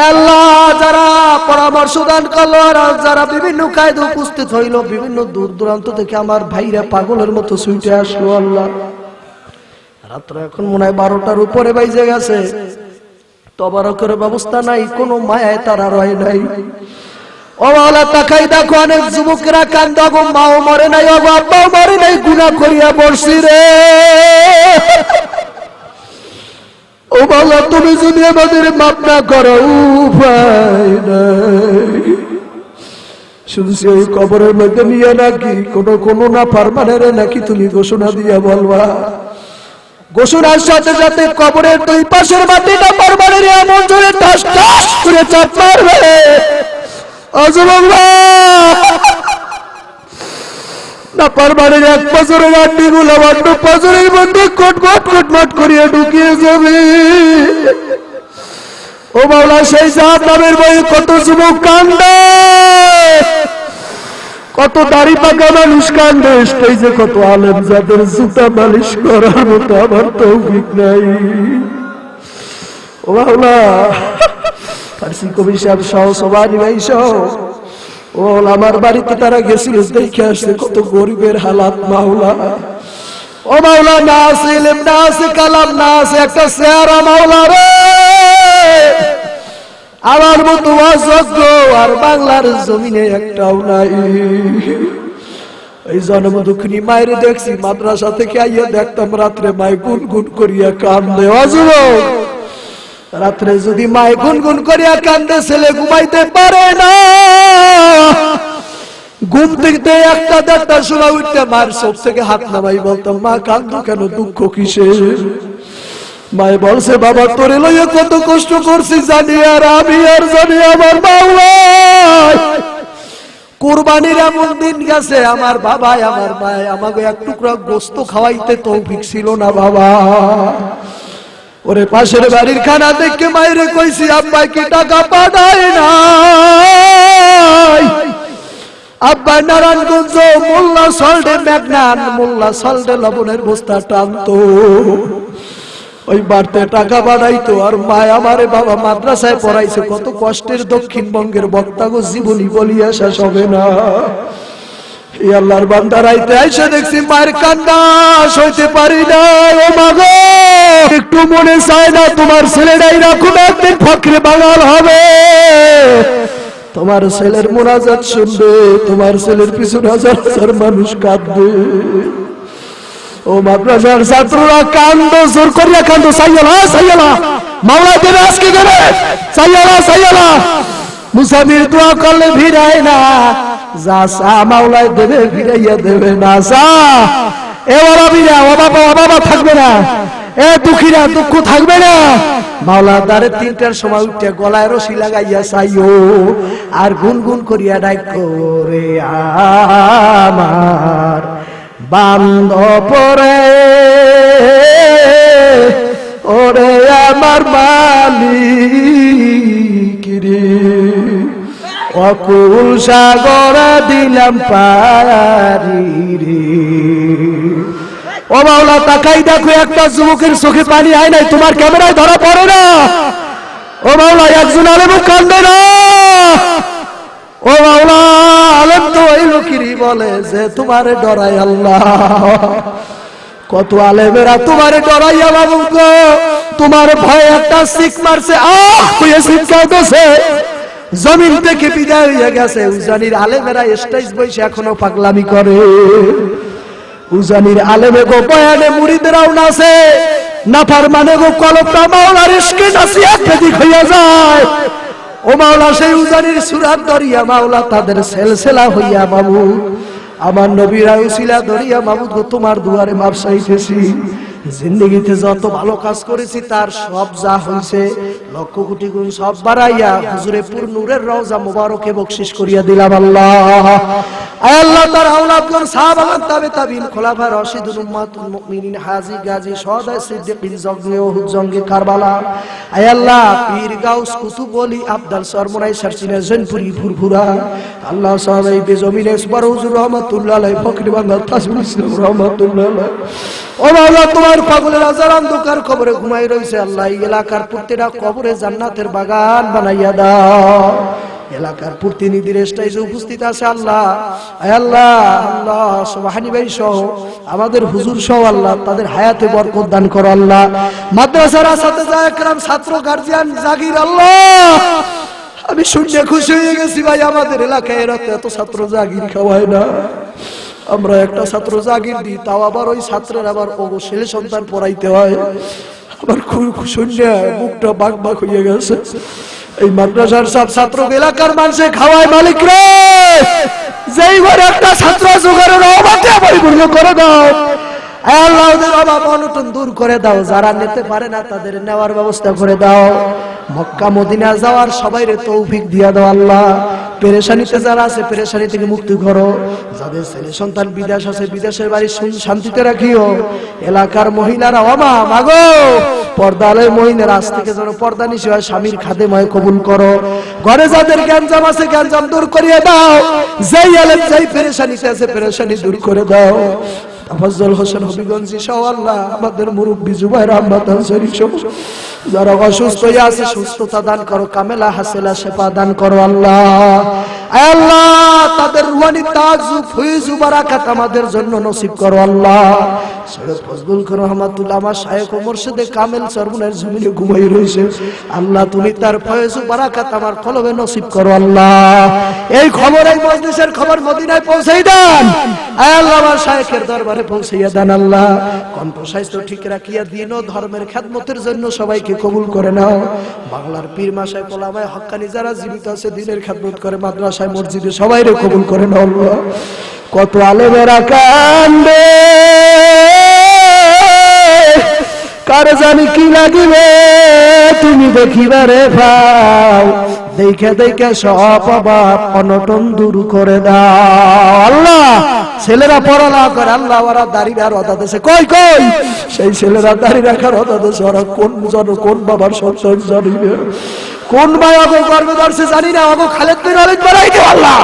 আল্লাহ যারা পরামর্শ দান করলো, আর যারা বিভিন্ন কায়দে উপস্থিত হইল, বিভিন্ন দূর দূরান্ত থেকে আমার ভাইরা পাগলের মতো ছুটে আসলো। আল্লাহ রাত্র এখন মনে হয় 12টার উপরে বাইজে গেছে, তবারকের ব্যবস্থা নাই, কোনো মায়ায় তারা রয় নাই। ও মাওলা তাকাই দেখো অনেক যুবকরা কান্দা, গো মাও মরে নাই, ও বাবাও মরে নাই, গুনাহ করিয়া বসছি রে। ও মাওলা তুমি যদি আমাদের মাপ না করো উপায় নাই। শুনছি ওই কবরের মধ্যে নিয়ে নাকি কোনো না পারমানেরে নাকি তুমি ঘোষণা দিয়া বলবা, ঘোষণার সাথে সাথে কবরের দুই পাশের মাটিটা পারমানেরে এমন জোরে ঠাস ঠাস করে চাপ মারবে। না পারমানেরে এক বছরের আড্ডি গুলো অন্য বছরের মধ্যে কটমট কটমট করিয়া ঢুকিয়ে যাবে। ও মাওলা সেই জাহান্নামের ভয়ে কত যুবক কান্দে, কত দাড়ি পাকা মানুষ কান্দে, স্টেজে কত আলেম যাদের জুতা মালিশ করার মতো আমার তৌফিক নাই। ও মাওলা ফার্সি কবি সাহেব সহ সবাই ভাই সহ ও আমার বাড়িতে তারা গেছিল, দেখে আসছে কত গরিবের হালাত। মাওলা ও মাওলা না আছে ইলম, না আছে কালাম, না আছে একটা চেহারা। মাওলা রে আমার মতো অযোগ্য আর বাংলার জমিনে একটাও নাই। এই জন্ম দুঃখিনী মায়ের দেখছি মাদ্রাসা থেকে আইয়া দেখতাম রাত্রে মায় গুনগুন করিয়া কান্দে। অযুবক রাত্রে যদি মায় গুনগুন করিয়া কান্দে, ছেলে ঘুমাইতে পারে না, ঘুম থেকে একটা দেড়টার সময় উঠতে মায়ের চোখ থেকে হাত নামাই বলতাম, মা কান্দো কেন, দুঃখ কিসের? মায়ে বলছে, বাবা তোরে লইয়া কত কষ্ট করছি জানি, আর আমি আর জানি আমার মাওলা কুরবানির এমন দিন গেছে, আমার বাবা আমার মায় আমাকে এক টুকরা গোস্ত খাওয়াইতে তৌফিক ছিল না। বাবা ওরে পাশের বাড়ির খানা দেখে মায়েরে কইছি, আব্বা কি টাকা পাঠায় না? আব্বা নারায়ণগঞ্জ মোল্লা সল্টে ম্যাগনান, মোল্লা সল্টে লবণের বস্তা টানতো, ওই বাড়তে টাকা বাড়াইতো। আর মায় আমারে বাবা মাদ্রাসায় পড়াইছে, কত কষ্টের দক্ষিণবঙ্গের বক্তা গো, জীবনী বলিয়া শেষ হবে না। এই আল্লাহর বান্দা রাইতে আইসা দেখছি মায়ের কান্না সইতে পারি না। ও মা গো একটু মনে চায় না তোমার ছেলেটাই রাখুন একদিন ফকরে বাঙাল হবে, তোমার ছেলের মোনাজাত শুনবে, তোমার ছেলের পিছনে হাজার হাজার মানুষ কাঁদবে। ও মাদ্রাসার ছাত্ররা কান্দো, জোর করিয়া কান্দো, সাইয়ালা সাইয়ালা মাওলা দেবে আজকে দেবে, সাইয়ালা সাইয়ালা মুসাফির দোয়া করলে ভিড়ায় না, যা সা মাওলাই দেবে, ভিড়াইয়া দেবে না। সা এ ওরা বিরা ও বাবা থাকবে না, এ দুঃখীরা দুঃখ থাকবে না। মাওলা দ্বারে 3টার সময় উঠে গলায় রশি লাগাইয়া চাইও, আর গুনগুন করিয়া ডাক করে আমার বান্ধবরে, ওরে আমার মালিক রে, অকুল সাগর দিলাম পারি রে। ও মাওলা তাকাই দেখো একটা যুবকের চোখে পানি আয় নাই, তোমার ক্যামেরায় ধরা পড়ে না। ও মাওলা একজন আলেম কান্দে না। ও মাওলা আলেম তো ওই লোকেরই বলে যে তোমারে ডরাই আল্লাহ, কত আলেমেরা তোমারে ডরাইয়া বাবু গো, তোমার ভয় একটা শিখ মারছে, হয়ে শিক্ষা দেশে জমিন থেকে বিদায় হয়ে গেছে। উজানির আলেমেরা স্টেজ বসে এখনো পাগলামি করে, উজানির আলেমে গো বয়ানে মুরিদরাও নাচে, নাফার মানে গো কলপটা মাওলার ইশকে নাচিয়া বেদিক হইয়া যায়। ও মাওলা সেই উজানির সুরাত দরিয়া মাওলা তাদের সেলসেলা হইয়া বাবু আমার নবীর উসিলা ধরিয়া মাবুদ গো তোমার দুয়ারে মাপ চাইতেছি। জিন্দেগিতে যত ভালো কাজ করেছি তার সব যা হইছে লক্ষ কোটি গুণ সব বাড়াইয়া হুজুরে পুর নূরের রওজা মুবারকে বকশিশ করিয়া দিলাম আল্লাহ। আয় আল্লাহ তার আওলাদগণ সাহাবাগণ তাবে তাবিন খোলাফা রাশিদুল উম্মাতুল মুমিনিন হাজী গাজী শুহাদা সিদ্দিকিন জঙ্গে উহুদ জঙ্গে কারবালা আয় আল্লাহ পীর গাউস কুতুব ওলি আব্দাল সরমনাই সরচিনা জৈনপুরি ফুরফুরা আল্লাহ সাহাবাই বেজমিনে সুবার হুজুর রহমাতুল্লাহ আলাইহি ফকরি বাংলা তাজমুল ইসলাম রহমাতুল্লাহ আলাইহি ও মাওলা তোমার পাগলের হাজার অন্ধকার কবরে ঘুমাই রইছে আল্লাহ এই এলাকার প্রত্যেকটা কবরে জান্নাতের বাগান বানাইয়া দাও। এলাকার প্রতিনিধির স্টেজে উপস্থিত আছে আল্লাহ আয় আল্লাহ আল্লাহ সুবহানি ভাই সহ আমাদের হুজুর সহ আল্লাহ তাদের হায়াতে বরকত দান করো আল্লাহ। মাদ্রাসার আসাতিজা একরাম ছাত্র গার্জিয়ান জাগির আল্লাহ আমি শুনে খুশি হয়ে গেছি ভাই আমাদের এলাকায় এত ছাত্র জাগির খাওয়ায় না। আমরা একটা ছাত্র জাগির দিই তাও আবার ওই ছাত্রের আবার ছেলে সন্তান পড়াইতে হয়। আমার শুনে মুখটা বাক বাক হয়ে গেছে। এই মাদ্রাসার সব ছাত্র এলাকার মানুষে খাওয়ায় মালিক রে যেই ঘরে একটা ছাত্র জোগাড়ের অভাবটা পরিপূর্ণ করে দাও আল্লাহ ওদের অভাব অনটন দূর করে দাও। যারা নিতে পারে না তাদের নেওয়ার ব্যবস্থা করে দাও। মক্কা মদিনা যাওয়ার সবাইরে তৌফিক দিয়া দাও আল্লাহ। পেরেশানিতে যারা আছে পেরেশানি থেকে মুক্তি করো। যাদের ছেলে সন্তান বিদেশ আছে বিদেশের বাড়ি শান্তিতে রাখিও। এলাকার মহিলারা ওমা মাগো পর্দালয় মহিলার আজ থেকে যেন পর্দা নিশি হয় স্বামীর খাদেময় কবুল করো। ঘরে যাদের গ্যাঞ্জাম আছে গ্যাঞ্জাম দূর করিয়ে দাও। যেই আলেম যেই পেরেশানিতে আছে পেরেশানি দূর করে দাও। আফজল হোসেন হবিগঞ্জি সহ আল্লাহ আমাদের মুরব্বী জুবাইর আহমদ আনসারী সহ যারা অসুস্থ হয়ে আছে সুস্থতা দান করো কামেলা হাসেলা শেফা দান করো আল্লাহ। আয় আল্লাহ তাদের রুহানি তাজ ফয়জ বারাকাত আমাদের জন্য নসিব করো আল্লাহ। সৈয়দ ফজলুল করিম রহমাতুল্লাহ আমার শায়েখ ও মুর্শিদে কামেল সরমুনের জমিনে ঘুমাই রইছে আল্লাহ তুমি তার ফয়জ বারাকাত আমার কলবে নসিব করো আল্লাহ। এই খবর এই মজলিসের খবর মদিনায় পৌঁছাই দেন আয় আল্লাহ আমার শায়েখের দরবারে পৌঁছাইয়া দেন আল্লাহ। কণ্ঠ স্বাস্থ্য ঠিক রাখিয়া দিন ও ধর্মের খেদমতের জন্য সবাইকে কবুল করে নাও। বাংলার পীর মাশায়েখ ওলামায়ে হক্কানি যারা জীবিত আছে দ্বীনের খেদমত করে মাদ্রাসায় মসজিদে সবাইরে কবুল করে নাও আল্লাহ। কত আলেমেরা কান্দে কার জানি কি লাগিবে তুমি দেখিবারে পাও দেখে দেখে সব অভাব অনটন দূর করে দাও আল্লাহ। ছেলেরা পড়ালা করে আল্লাহ ওরা দাড়িরা রদা দেশে কই কই সেই ছেলেরা দাড়ি রাখার রদা দেশে ওরা কোন জন কোন বাবার সন্তান জানি না কোন ভাই অগো গর্বে ধরছে জানি না অগো খালেদ বিন ওয়ালিদ বানাই দিও আল্লাহ।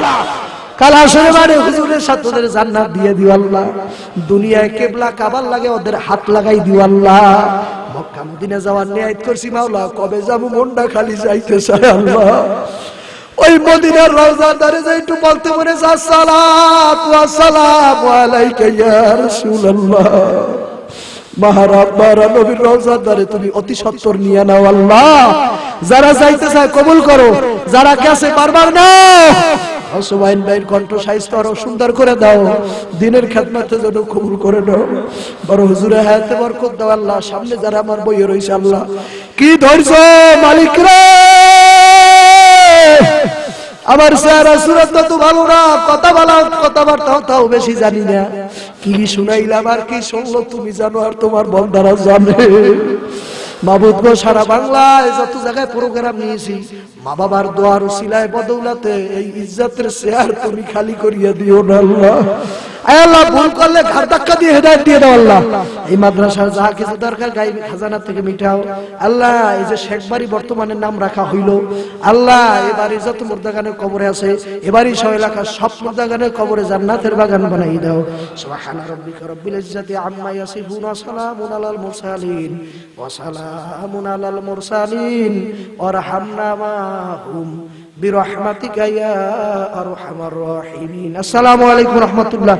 কাল হাসরে মাঠে হুজুরের সাথে ওদের জান্নাত দিয়ে দিও আল্লাহ। দুনিয়ায় কিবলা কাবার লাগে ওদের হাত লাগাই দিও আল্লাহ। মক্কা মদিনা যাওয়ার নিয়ত করছি মাওলা কবে যাবো মনটা খালি যাইতে চায় আল্লাহ। ওই মদিনার রওজার ধারে যাই একটু বলতে মনে আসসালাতু ওয়াসসালামু আলাইকা ইয়া রাসূলুল্লাহ। মাহরাবারা নবীর রওজার ধারে তুমি অতি সত্বর নিয়ে নাও আল্লাহ। যারা যাইতে চায় কবুল করো যারা কাছে বারবার নাও। সুবাইন ভাইয়ের কণ্ঠ স্বাস্থ্য আরো সুন্দর করে দাও দিনের খেদমতের জন্য কবুল করে নাও। বড় হুজুরে হায়াতে বরকত দাও আল্লাহ। সামনে যারা আমার বইয়ে রয়েছে আল্লাহ কি ধৈর্য মালিক রে আমার চেহারা সুরত তো ভালো না কথা বলা কথাবার্তাও তাও বেশি জানি না কি শুনাইলাম আর কি শুনলো তুমি জানো আর তোমার বন্দারা জানে। মাবুদ গো সারা বাংলায় যত জায়গায় প্রোগ্রাম নিয়েছি মা বাবার দোয়ার উসিলায় বদৌলতে এই ইজ্জতের চেয়ার তুমি খালি করিয়া দিও না আল্লাহ। আয় আল্লাহ ভুল করলে ঘাড় ধাক্কা দিয়ে হেদায়েত দিয়ে দাও আল্লাহ। এই মাদ্রাসার যা কিছু দরকার গায়বী খাজানা থেকে মিটাও আল্লাহ। এই যে শেখবাড়ি বর্তমানে নাম রাখা হইল আল্লাহ এবারে যত মুর্দাগানের কবরে আছে এবারই সব এলাকার সব মুর্দাগানের কবরে জান্নাতের বাগান বানাই দাও। সুবহানা রাব্বিকা রাব্বিল ইজ্জাতি আম্মা ইয়াসিফুন ওয়া সালামুন আলাল মুরসালিন ওয়া সালামুন আলাল মুরসালিন ওয়ারহামনা মাহুম বিরহমাতিকা ইয়া আরহামার রাহিমিন। আসসালামু আলাইকুম ওয়া রাহমাতুল্লাহ।